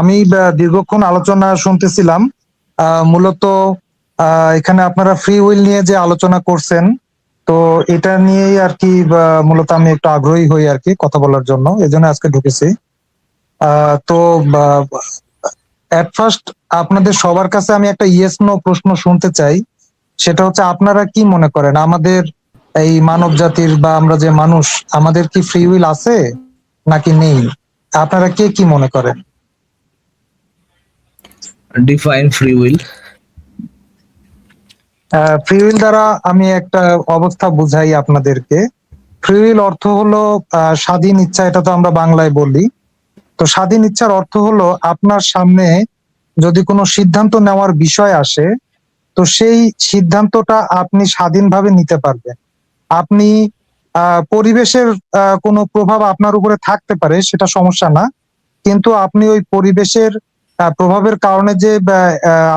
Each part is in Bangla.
আমি দীর্ঘক্ষণ আলোচনা শুনতেছিলাম। মূলত এখানে আপনারা ফ্রি উইল নিয়ে যে আলোচনা করছেন, তো এটা নিয়েই আর কি মূলত আমি একটু আগ্রহী হই আর কি কথা বলার জন্য, এই জন্য আজকে ঢুকেছি। তো এট ফার্স্ট আপনাদের সবার কাছে আমি একটা ইয়েস নো প্রশ্ন শুনতে চাই। সেটা হচ্ছে, আপনারা কি মনে করেন আমাদের এই মানব জাতির বা আমরা যে মানুষ, আমাদের কি ফ্রি উইল আছে নাকি নেই? আপনারা কে কি মনে করেন? Define free will. Free will দ্বারা আমি একটা অবস্থা বুঝাই আপনাদেরকে। ফ্রি উইল অর্থ হলো স্বাধীন ইচ্ছা, এটা তো আমরা বাংলায় বলি। তো স্বাধীন ইচ্ছার অর্থ হলো আপনার সামনে যদি কোনো সিদ্ধান্ত নেওয়ার বিষয় আসে, তো সেই সিদ্ধান্তটা আপনি স্বাধীনভাবে নিতে পারবেন। আপনি পরিবেশের কোনো প্রভাব আপনার উপরে থাকতে পারে, সেটা সমস্যা না, কিন্তু আপনি ওই পরিবেশের প্রভাবের কারণে যে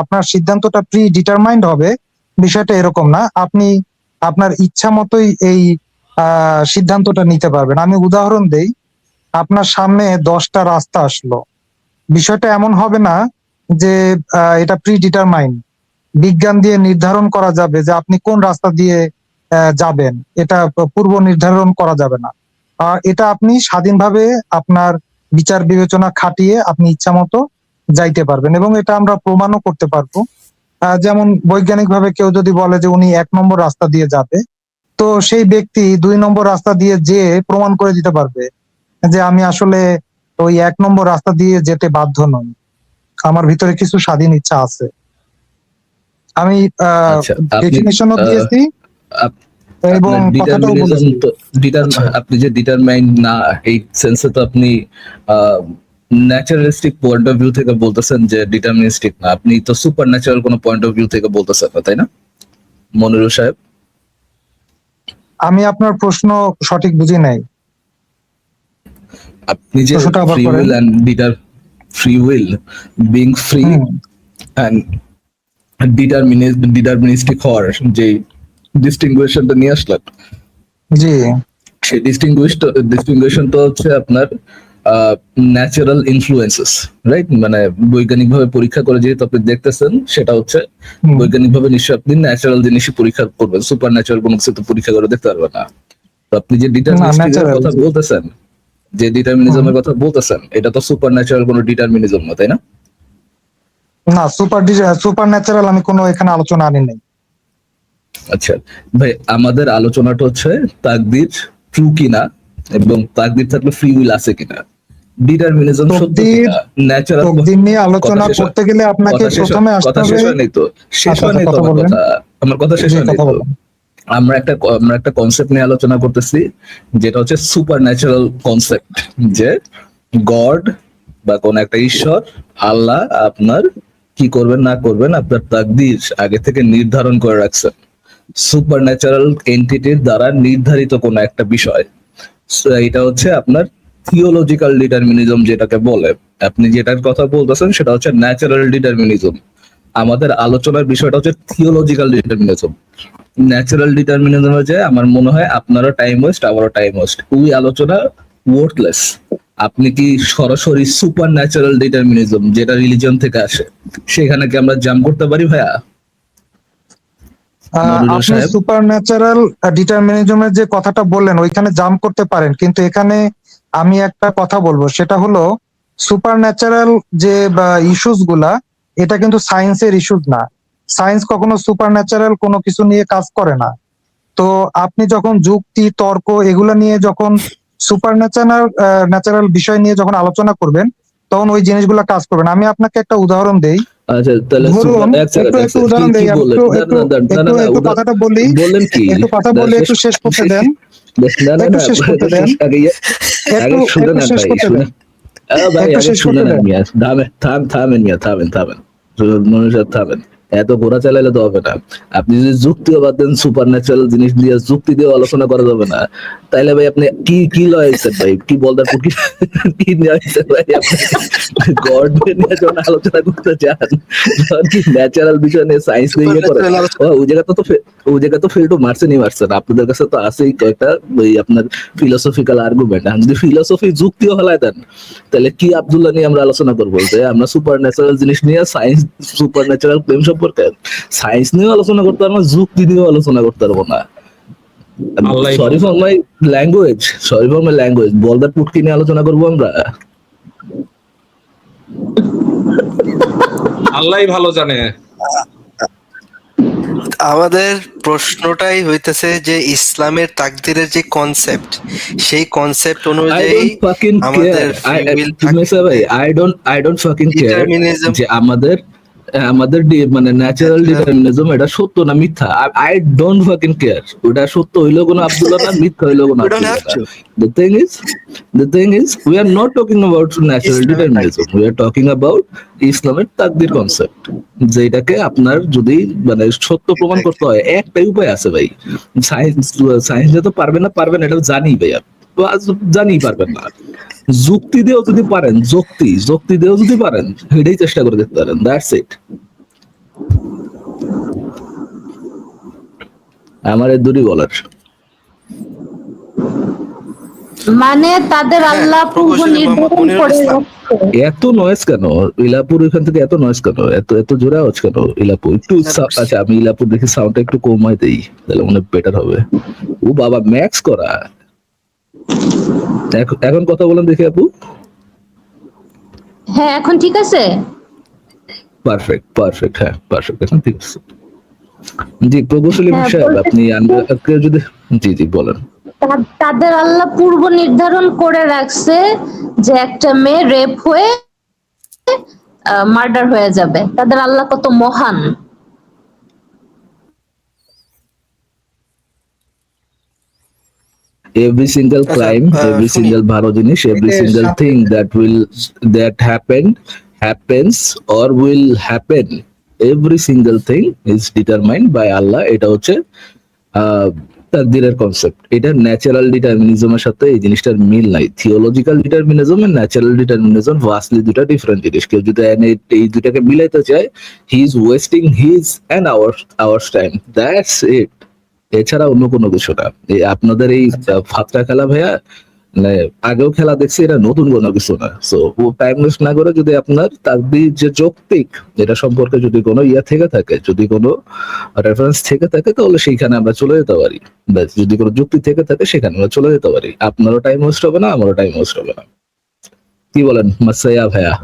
আপনার সিদ্ধান্তটা প্রি ডিটারমাইন্ড হবে, বিষয়টা এরকম না। আপনি আপনার ইচ্ছা মতোই এই সিদ্ধান্তটা নিতে পারবেন। আমি উদাহরণ দেই, আপনার সামনে 10টা রাস্তা আসলো, বিষয়টা এমন হবে না যে এটা প্রি ডিটারমাইন্ড, বিজ্ঞান দিয়ে নির্ধারণ করা যাবে যে আপনি কোন রাস্তা দিয়ে যাবেন, এটা পূর্ব নির্ধারণ করা যাবে না। এটা আপনি স্বাধীনভাবে আপনার বিচার বিবেচনা খাটিয়ে আপনি ইচ্ছা মতো যাইতে পারবেন, এবং এটা আমরা প্রমাণও করতে পারবো। যেমন বৈজ্ঞানিকভাবে কেউ যদি বলে যে উনি 1 নম্বর রাস্তা দিয়ে যাবে, তো সেই ব্যক্তি 2 নম্বর রাস্তা দিয়ে যেয়ে প্রমাণ করে দিতে পারবে যে আমি আসলে ওই 1 নম্বর রাস্তা দিয়ে যেতে বাধ্য নই, আমার ভিতরে কিছু স্বাধীন ইচ্ছা আছে। আমি আচ্ছা, ডেফিনিশনও দিয়েছি এবং কথাটাও বলেছি। আপনি যে ডিটারমাইন্ড না, এই সেন্সে তো আপনি ন্যাচারালিস্টিক পয়েন্ট অফ ভিউ থেকে বলতেছেন যে ডিটারমিনিস্টিক না, আপনি তো সুপার ন্যাচারাল কোনো পয়েন্ট অফ ভিউ থেকে বলতেছেন না, তাই না মনিরুল সাহেব? আমি আপনার প্রশ্ন সঠিক বুঝি নাই। আপনি যে free will and free will being free and deterministic হওয়ার যে ডিস্টিংগুয়েশনটা নিয়ে আসলেন, জি, সেই ডিস্টিংগুয়েশন তো হচ্ছে আপনার ন্যাচারাল ইনফ্লুয়েন্সেস, রাইট? মানে বৈজ্ঞানিক ভাবে পরীক্ষা করে যেহেতু আপনি দেখতেছেন, সেটা হচ্ছে বৈজ্ঞানিক ভাবে নিশ্চয়ই আপনি ন্যাচারাল জিনিসই পরীক্ষা করবেন, সুপার ন্যাচারাল কোনো কিছু তো পরীক্ষা করে দেখতে পারবেন না। তো আপনি যে ডিটারমিনিস্টিকের কথা বলতেছেন, যে ডিটারমিনিজমের কথা বলতেছেন, এটা তো সুপার ন্যাচারাল কোনো ডিটারমিনিজম না, তাই না? না, সুপার ন্যাচারাল আমি কোনো এখানে আলোচনা আনি নাই। আচ্ছা ভাই, আমাদের আলোচনাটা হচ্ছে তাকদীর ট্রু কিনা এবং তাকদীর থাকলে ফ্রি উইল আছে কিনা, ডিটারমিনিজম সত্য কিনা, ন্যাচারাল। তকদীর নিয়ে আলোচনা করতে গেলে আপনাকে প্রথমে আসতে হবে। কথা শেষ হয়নি তো, আমার কথা শেষ হয়নি তো। আমরা একটা কনসেপ্ট নিয়ে আলোচনা করতেছি, যেটা হচ্ছে সুপার ন্যাচারাল কনসেপ্ট, যে গড বা কোন একটা ঈশ্বর, আল্লাহ আপনার কি করবেন না করবেন আপনার তাকদীর আগে থেকে নির্ধারণ করে রাখছেন, সুপার ন্যাচারাল এন্টিটির দ্বারা নির্ধারিত কোন একটা বিষয়। এটা হচ্ছে আপনার থিওলজিক্যাল ডিটারমিনিজম যেটাকে বলে। আপনি যেটার কথা বলতেছেন সেটা হচ্ছে ন্যাচারাল ডিটারমিনিজম। আমাদের আলোচনার বিষয়টা হচ্ছে থিওলজিক্যাল ডিটারমিনিজম। ন্যাচারাল ডিটারমিনিজম হচ্ছে, আমার মনে হয় আপনারও টাইম ওয়েস্ট, আমারও টাইম ওয়েস্ট, ওই আলোচনা ওয়ার্থলেস। আপনি কি সরাসরি সুপার ন্যাচারাল ডিটারমিনিজম যেটা রিলিজিয়ন থেকে আসে, সেখানে কি আমরা জাম্প করতে পারি ভাইয়া? আপনি সুপার ন্যাচারাল ডিটারমিনিজমের যে কথাটা বললেন ওইখানে জাম্প করতে পারেন, কিন্তু এখানে আমি একটা কথা বলবো, সেটা হলো সুপার ন্যাচারাল যে ইস্যুস গুলা, এটা কিন্তু সায়েন্সের ইস্যুস না। সায়েন্স কখনো সুপার ন্যাচারাল কোনো কিছু নিয়ে কাজ করে না। তো আপনি যখন যুক্তি তর্ক এগুলা নিয়ে যখন সুপার ন্যাচারাল বিষয় নিয়ে যখন আলোচনা করবেন, তখন ওই জিনিসগুলা কাজ করবেন। আমি আপনাকে একটা উদাহরণ দেই। আচ্ছা, তাহলে একটু উদাহরণ দেই, একটু কথাটা বলি, একটু কথা বলি, একটু শেষ করতে দেন, একটু শেষ করতে দেন, একটু শেষ করতে দেন, একটু শেষ করতে দেন। থামেন, থামেন, থামেন, থামেন, থামেন। এত ঘোরা চালাইলে তো হবে না। আপনি যদি যুক্তিও বাদ দেন, সুপার ন্যাচারাল জিনিস দিয়ে যুক্তি দিয়ে আলোচনা করা যাবে না, তাইলে ভাই আপনি কি কি লয়েছেন ভাই, কি বলদার কি কি লয়েছেন ভাই? আপনি গড নিয়ে যখন আলোচনা করতে চান, তখন কি ন্যাচারাল বিষয় নিয়ে সায়েন্স নিয়ে ইয়ে করেন? ওই জায়গা তো ওই জায়গা তো ফিল্ড মারছেনই মারছেন। আপনাদের কাছে তো আছেই কয়েকটা ওই আপনার ফিলোসফিক্যাল আর্গুমেন্ট। যদি ফিলোসফি যুক্তিও হলায় দেন, তাহলে কি আব্দুল্লাহ নিয়ে আমরা আলোচনা করবো? যে আমরা সুপার ন্যাচারাল জিনিস নিয়ে সায়েন্স, সুপার ন্যাচারাল ক্লেম সম্পর্কে সায়েন্স নিয়েও আলোচনা করতে পারবো না, যুক্তি নিয়েও আলোচনা করতে পারবো না। সরি ফর মাই ল্যাঙ্গুয়েজ, বলদার পুটকি নিয়ে আলোচনা করবো আমরা? আল্লাহই ভালো জানে। আমাদের প্রশ্নটাই হইতেছে যে ইসলামের তাকদীরের যে কনসেপ্ট, সেই কনসেপ্ট অনুযায়ী আমাদের I don't fucking care determinism যে আমাদের মানে ন্যাচারাল ডিটারমিনিজম এটা সত্য না মিথ্যা। I don't fucking care. ওটা সত্য হইলো কোনো আব্দুল্লাহ না, মিথ্যা হইলো কোনো We don't আব্দুল্লাহ have না। to. The thing is we are not talking about natural ইসলামের determinism, we are talking about ইসলামের তাকদীর কনসেপ্ট, যেটাকে আপনার যদি মানে সত্য প্রমাণ করতে হয় একটাই উপায় আছে ভাই। সায়েন্স তো পারবে না এটা জানি ভাইয়া, জানি পারবেন না। যুক্তি দিয়েও যদি পারেন, যুক্তি দিয়েও যদি পারেন, এটাই চেষ্টা করে দেখতে পারেন। That's it. আমার এই দুটি বলার। মানে তাদের আল্লাহ পূর্ব নির্ধারণ করে রাখছে। এত নয়েজ কেন ইলাপুর? এখান থেকে এত নয়েজ কেন? এত জোরে আওয়াজ কেন ইলাপুর? একটু আচ্ছা, আমি ইলাপুর দেখি সাউন্ডটা একটু কমাই দেই, তাহলে মনে বেটার হবে। ও বাবা, ম্যাক্স করা। এখন কথা বলেন দেখি আপু। হ্যাঁ, এখন ঠিক আছে। পারফেক্ট, হ্যাঁ পারফেক্ট, এখন ঠিক আছে। জি, প্রকৌশলী হ্যাঁ, সাহেব, বলতে- আপনি যদি জি বলেন। তাদের আল্লাহ পূর্ব নির্ধারণ করে রাখছে যে একটা মেয়ে রেপ হয়ে মার্ডার হয়ে যাবে। তাদের আল্লাহ কত মহান! Every single crime, every শুনি। single ভালো জিনিস, every single thing that happens or will happen, every single thing is determined by Allah. এটা হচ্ছে তাকদীরের কনসেপ্ট। এটা ন্যাচারাল ডিটারমিনিজমের সাথে এই জিনিসটার মিল নাই। Theological determinism and natural determinism vastly দুটো ডিফারেন্ট জিনিস। কেউ যদি এই দুটাকে মিলাইতে চায়, he is wasting his and ours time, that's it. এছাড়া অন্য কোনো কিছু না। আপনাদের এই ফাতরা খেলা ভাইয়া, মানে আগেও খেলা দেখছি, এটা নতুন কোনো কিছু না। সো ও টাইম ওয়েস্ট না করে যদি আপনার তাকদীর যে যৌক্তিক, এটা সম্পর্কে যদি কোনো থেকে থাকে, যদি কোনো রেফারেন্স থেকে থাকে, তাহলে সেইখানে আমরা চলে যেতে পারি। যদি কোনো যুক্তি থেকে থাকে, সেখানে আমরা চলে যেতে পারি। আপনারও টাইম ওয়েস্ট হবে না, আমারও টাইম ওয়েস্ট হবে না। কি বলেন মাসাইয়া ভাইয়া?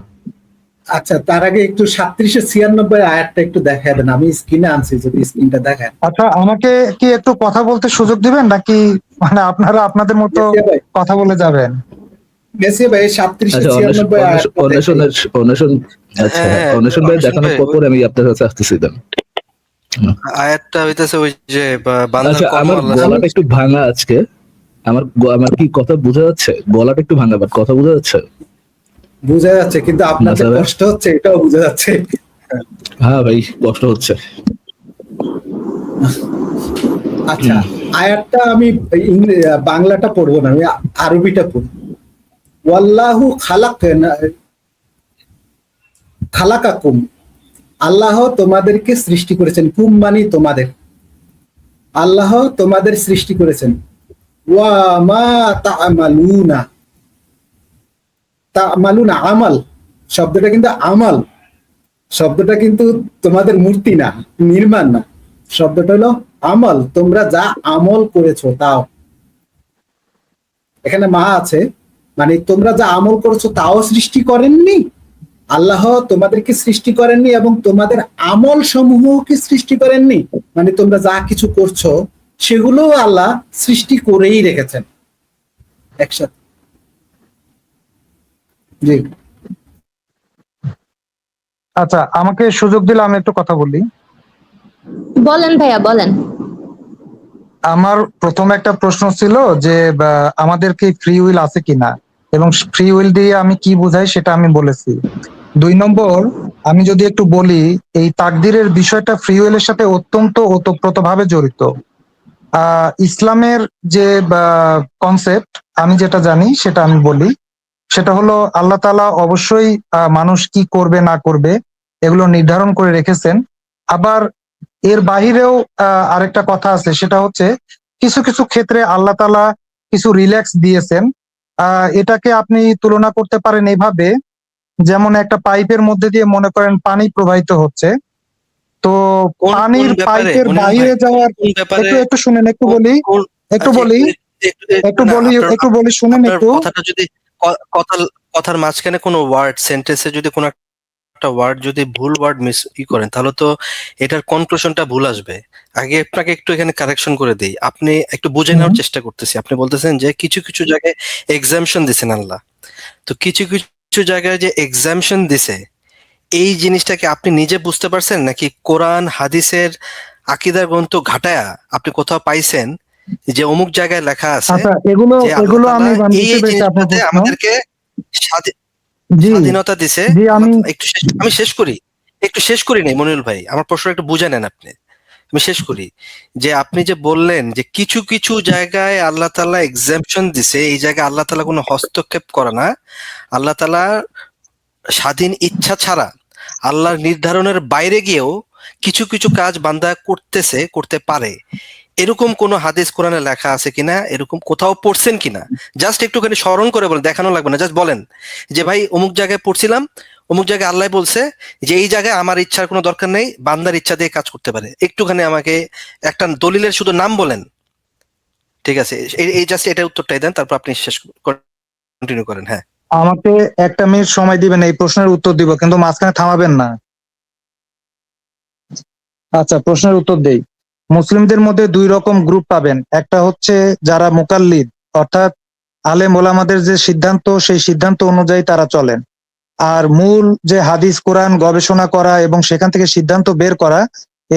আচ্ছা, তার আগে একটু 3796 আয়াতটা একটু দেখায় দেন। আমি স্ক্রিনে আনছি, যদি স্ক্রিনটা দেখায়। আচ্ছা, আমাকে কি একটু কথা বলতে সুযোগ দিবেন, নাকি মানে আপনারা আপনাদের মতো কথা বলে যাবেন? মেসি ভাই 3796 আয়াতটা অন্বেষণ ভাই দেখানোর পর আমি আপনার কাছে আসতেছি। দেন আয়াতটা হইতেছে ওই যে বান্দার আচ্ছা, কর্ম আমার আল্লাহ গলাটা একটু ভাঙা আজকে। আমার কি কথা বোঝা যাচ্ছে? গলাটা একটু ভাঙা, বাট কথা বোঝা যাচ্ছে? বোঝা যাচ্ছে, কিন্তু আপনার যে আচ্ছা, কষ্ট হচ্ছে এটাও বোঝা যাচ্ছে। হ্যাঁ ভাই, কষ্ট হচ্ছে। আচ্ছা, আয়াতটা আমি বাংলাটা পড়বো না, আমি আরবিটা পড়ব। ওয়াল্লাহু খালাকাকুম, আল্লাহ তোমাদেরকে সৃষ্টি করেছেন। কুম মানে তোমাদের, আল্লাহ তোমাদের সৃষ্টি করেছেন। ওয়া মা তা'মালুনা, তা'মালুনা আমাল শব্দটা কিন্তু আমাল শব্দটা কিন্তু তোমাদের মূর্তি না, নির্মাণ না। শব্দটা হলো আমল, তোমরা যা আমল করেছো তাও। এখানে মা আছে, মানে তোমরা যা আমল করেছো তাও সৃষ্টি করেননি আল্লাহ, তোমাদেরকে সৃষ্টি করেননি, এবং তোমাদের আমল সমূহকে সৃষ্টি করেননি। মানে তোমরা যা কিছু করছো সেগুলো আল্লাহ সৃষ্টি করেই রেখেছেন একসাথে। জি, আচ্ছা, আমাকে সুযোগ দিলে আমি একটু কথা বলি। বলেন ভাইয়া, বলেন। আমার প্রথম একটা প্রশ্ন ছিল যে আমাদের কি ফ্রি উইল আছে কিনা, এবং ফ্রি উইল দিয়ে আমি কি বোঝাই সেটা আমি বলেছি। 2 নম্বর, আমি যদি একটু বলি, এই তাকদিরের বিষয়টা ফ্রি উইলের সাথে অত্যন্ত ওতপ্রোতভাবে জড়িত। ইসলামের যে কনসেপ্ট আমি যেটা জানি সেটা আমি বলি, সেটা হলো আল্লাহ তাআলা অবশ্যই মানুষ কি করবে না করবে এগুলো নির্ধারণ করে রেখেছেন। আবার এর বাহিরেও আরেকটা কথা আছে, সেটা হচ্ছে কিছু কিছু ক্ষেত্রে আল্লাহ তাআলা কিছু রিল্যাক্স দিয়েছেন। এটাকে আপনি তুলনা করতে পারেন এইভাবে, যেমন একটা পাইপের মধ্যে দিয়ে মনে করেন পানি প্রবাহিত হচ্ছে, তো কোন পানির ব্যাপারে পাইপের মনির ভাই, বাইরে যাওয়ার, কোন ব্যাপারে? একটু শুনেন, একটু বলি, কোন- একটু আচ্ছা, বলি, না, একটু বলি, শুনেন আপনার একটু। কথাটা যদি কথার মাঝখানে কোনো ওয়ার্ড সেন্টেন্সে যদি কোনো একটা ওয়ার্ড যদি ভুল ওয়ার্ড মিস করেন, তাহলে তো এটার কনক্লুশনটা ভুল আসবে। আগে আপনাকে একটু এখানে কারেকশন করে দেই, আপনি একটু বুঝে নেওয়ার চেষ্টা করতেছি। আপনি বলতেছেন যে কিছু কিছু জায়গায় এক্সামশন দিছেন আল্লাহ, তো কিছু কিছু জায়গায় যে এক্সামশন দিছে এই জিনিসটাকে আপনি নিজে বুঝতে পারছেন, নাকি কোরআন হাদিসের আকিদার গ্রন্থ ঘাটায়া আপনি কোথাও পাইছেন যে অমুক জায়গায় লেখা আছে আচ্ছা, এগুলো যে আল্লাহ এগুলো তাআলা আমি এই বুঝতে এই পেরেছি আপনার জিনিসটাতে প্রশ্ন। আমাদেরকে জি স্বাধীনতা দিছে। জি, আমি শেষ করি, একটু শেষ করি নাই মনিরুল ভাই, আমার প্রশ্ন একটু বুঝে নেন আপনি। আমি শেষ করি যে আপনি যে বললেন যে কিছু কিছু জায়গায় আল্লাহ তাআলা এক্সাম্পশন দিছে, এই জায়গায় আল্লাহ তাআলা কোনো হস্তক্ষেপ করে না। আল্লাহ তাআলা স্বাধীন ইচ্ছা ছাড়া আল্লাহর নির্ধারণের বাইরে গিয়েও কিছু কিছু কাজ বান্দা করতে পারে, এরকম কোন হাদিস কোরআনে লেখা আছে কিনা, এরকম কোথাও পড়ছেন কিনা? জাস্ট একটুখানি স্মরণ করে বলেন, দেখানো লাগবে না, জাস্ট বলেন যে ভাই অমুক জায়গায় পড়ছিলাম, অমুক জায়গায় আল্লাহ বলছে যে এই জায়গায় আমার ইচ্ছার কোনো দরকার নেই, বান্দার ইচ্ছা দিয়ে কাজ করতে পারে। একটুখানি আমাকে একটা দলিলের শুধু নাম বলেন, ঠিক আছে? এই জাস্ট এটা উত্তরটাই দেন, তারপর আপনি শেষ কন্টিনিউ করেন। হ্যাঁ, আমাকে 1 মিনিট সময় দিবেন, এই প্রশ্নের উত্তর দিব, কিন্তু মাঝখানে থামাবেন না। আচ্ছা, প্রশ্নের উত্তর দেই। মুসলিমদের মধ্যে 2 রকম গ্রুপ পাবেন। একটা হচ্ছে যারা মুকাল্লিদ, অর্থাৎ আলেম ওলামাদের যে সিদ্ধান্ত সেই সিদ্ধান্ত অনুযায়ী তারা চলেন। আর মূল যে হাদিস কোরআন গবেষণা করা এবং সেখান থেকে সিদ্ধান্ত বের করা,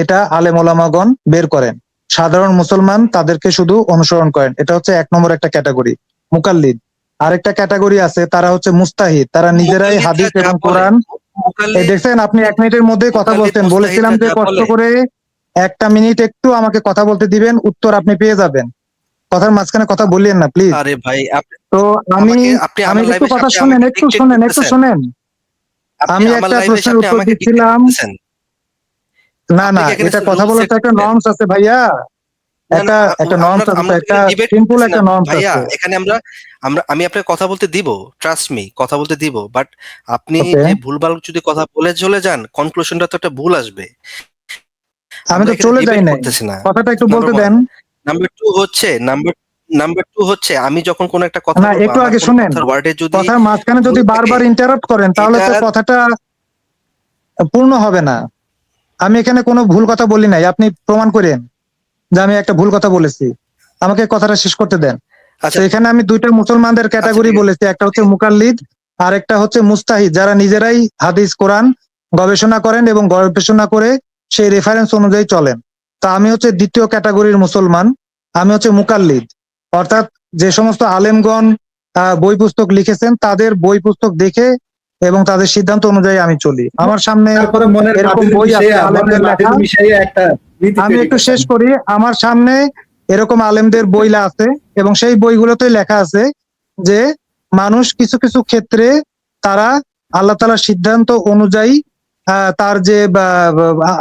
এটা আলেম ওলামাগণ বের করেন। সাধারণ মুসলমান তাদেরকে শুধু অনুসরণ করেন। এটা হচ্ছে 1 নম্বর একটা ক্যাটাগরি, মুকাল্লিদ। আরেকটা ক্যাটাগরি আছে, তারা হচ্ছে মুস্তাহিদ, তারা নিজেরাই মুকাল্লিদরা হাদিস যা এবং বলে, কোরআন। এই মুকাল্লিদ দেখছেন, আপনি 1 মিনিটের মধ্যে কথা মুকাল্লিদ বলতেন, বলেছিলাম মুস্তাহিদরা যে যা কষ্ট বলে, করে 1 মিনিট একটু আমাকে কথা বলতে দিবেন, উত্তর আপনি পেয়ে যাবেন। কথার মাঝখানে কথা বলিয়েন না প্লিজ। আরে ভাই তো আমি আপনি আমি আমার একটু লাইভে কথা আপনি শুনেন, আমাকে একটু ডিকটেট শুনেন, একটু করতেছেন। শুনেন। আপনি আমি আমার একটা লাইভে এসে প্রশ্নের আপনি উত্তর আমাকে ডিকটেট দিচ্ছিলাম। করতেছেন। না আপনি না, কি এখানে এটা কথা রুল বলার সেট তো একটা করবেন? নর্মস আছে ভাইয়া। না না, একটা নর্মস আছে, আমরা তো একটা এখানে ডিবেট সিম্পল করতেছি না একটা নর্মস ভাইয়া, আছে। এখানে আমি আপনাকে কথা বলতে দিব, ট্রাস্ট মি, কথা বলতে দিব, বাট আপনি ওকে, যে ভুলভাল যদি কথা বলে চলে যান, কনক্লুশনটা তো একটা ভুল আসবে। আমি আমরা তো এখানে চলে যাই ডিবেট নাই, করতেছি না, কথাটা একটু নাম্বার বলতে ওয়ান। দেন। নাম্বার টু হচ্ছে আমি যখন কোনো একটা কথা না, বলবো, একটু আমার আগে কোনো শুনেন। কথার ওয়ার্ডে যদি কথার মাঝখানে ভুল যদি থাকে, বারবার ইন্টারাপ্ট করেন তাহলে তো এটার কথাটা পূর্ণ হবে না। আমি এখানে কোনো ভুল কথা বলি নাই, আপনি প্রমাণ করেন যে আমি একটা ভুল কথা বলেছি। আমাকে কথাটা শেষ করতে দেন। তো আচ্ছা এখানে আমি 2টা মুসলমানদের আচ্ছা ক্যাটাগরি ঠিক আছে। বলেছি, একটা হচ্ছে মুকাল্লিদ আর একটা হচ্ছে মুস্তাহিদ, যারা নিজেরাই হাদিস কোরআন গবেষণা করেন এবং গবেষণা করে সেই রেফারেন্স অনুযায়ী চলেন। তা আমি হচ্ছে 2য় ক্যাটাগরির মুসলমান, আমি হচ্ছে মুকাল্লিদ। অর্থাৎ যে সমস্ত আলেমগণ বই পুস্তক লিখেছেন তাদের বই পুস্তক দেখে এবং তাদের সিদ্ধান্ত অনুযায়ী আমি চলি। আমার সামনে তারপরে এরকম বই আছে আলেমদের লেখা। মিশাইয়া একটা নীতি আমি তৈরি একটু করছেন। শেষ করি। আমার সামনে এরকম আলেমদের বই আছে এবং সেই বইগুলোতে লেখা আছে যে মানুষ কিছু কিছু ক্ষেত্রে তারা আল্লাহ তাআলার সিদ্ধান্ত অনুযায়ী তার যে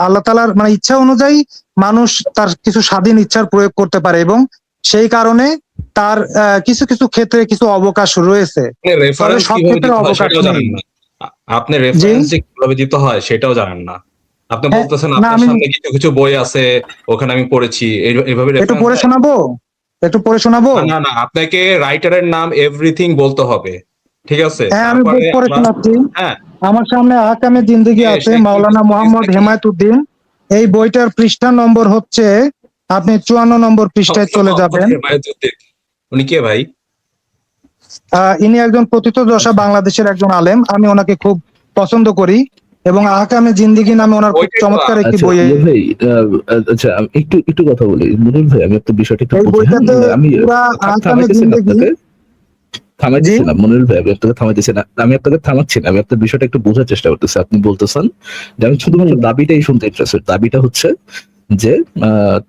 আল্লাহ তাআলার মানে ইচ্ছা অনুযায়ী মানুষ তার কিছু স্বাধীন ইচ্ছার প্রয়োগ করতে পারে এবং সেই কারণে তার কিছু কিছু ক্ষেত্রে কিছু অবকাশ রয়েছে, তবে রেফারেন্স সব কিভাবে ক্ষেত্রে দিতে হয় অবকাশ সেটাও নেই। জানেন না। আপনি জি, রেফারেন্স যে কিভাবে দিতে হয় সেটাও জানেন না। আপনি হ্যাঁ, বলতেছেন না আপনার আমি সামনে কিছু কিছু বই আছে, ওখানে আমি পড়েছি, এইভাবে একটু রেফারেন্স পড়ে দেয়? শোনাবো, একটু পড়ে শোনাবো। না না না, আপনাকে রাইটারের নাম এভরিথিং বলতে হবে, ঠিক আছে? হ্যাঁ, আমি তারপরে বুক করে আমরা, শোনাচ্ছি। হ্যাঁ, আমার সামনে আহকামে জিন্দেগি আছে, সে কি মাওলানা বুঝতেছিস মোহাম্মদ নাকি? হেমায়েতুদ্দিন। এই বইটার পৃষ্ঠা নম্বর হচ্ছে, আপনি 54 নম্বর পৃষ্ঠায় চলে যাবেন। হেমায়েতুদ্দিন উনি কে ভাই? ইনি একজন প্রথিতযশা আচ্ছা, বাংলাদেশের একজন আলেম, আমি ওনাকে খুব পছন্দ করি এবং আহকামে জিন্দেগি নামে ওনার খুব ওইটাই তো। চমৎকার একটি আচ্ছা বই। মুনির ভাই, আচ্ছা আমি একটু কথা বলি মুনির ভাই, আমি আপনার বিষয়টা একটু এই বুঝি। হ্যাঁ, বইটাতে আমি পুরা আহকামে থামাইতেছি না জিন্দেগি, আপনাকে। থামাইতেছি না মনির ভাই, আমি আপনাকে থামাইতেছি না, আমি আপনাকে থামাচ্ছি না, আমি আপনার বিষয়টা একটু বোঝার চেষ্টা করতেছি। আপনি বলতেছেন যে আমি শুধুমাত্র দাবিটাই শুনতে ইন্টারেস্টেড। দাবিটা হচ্ছে যে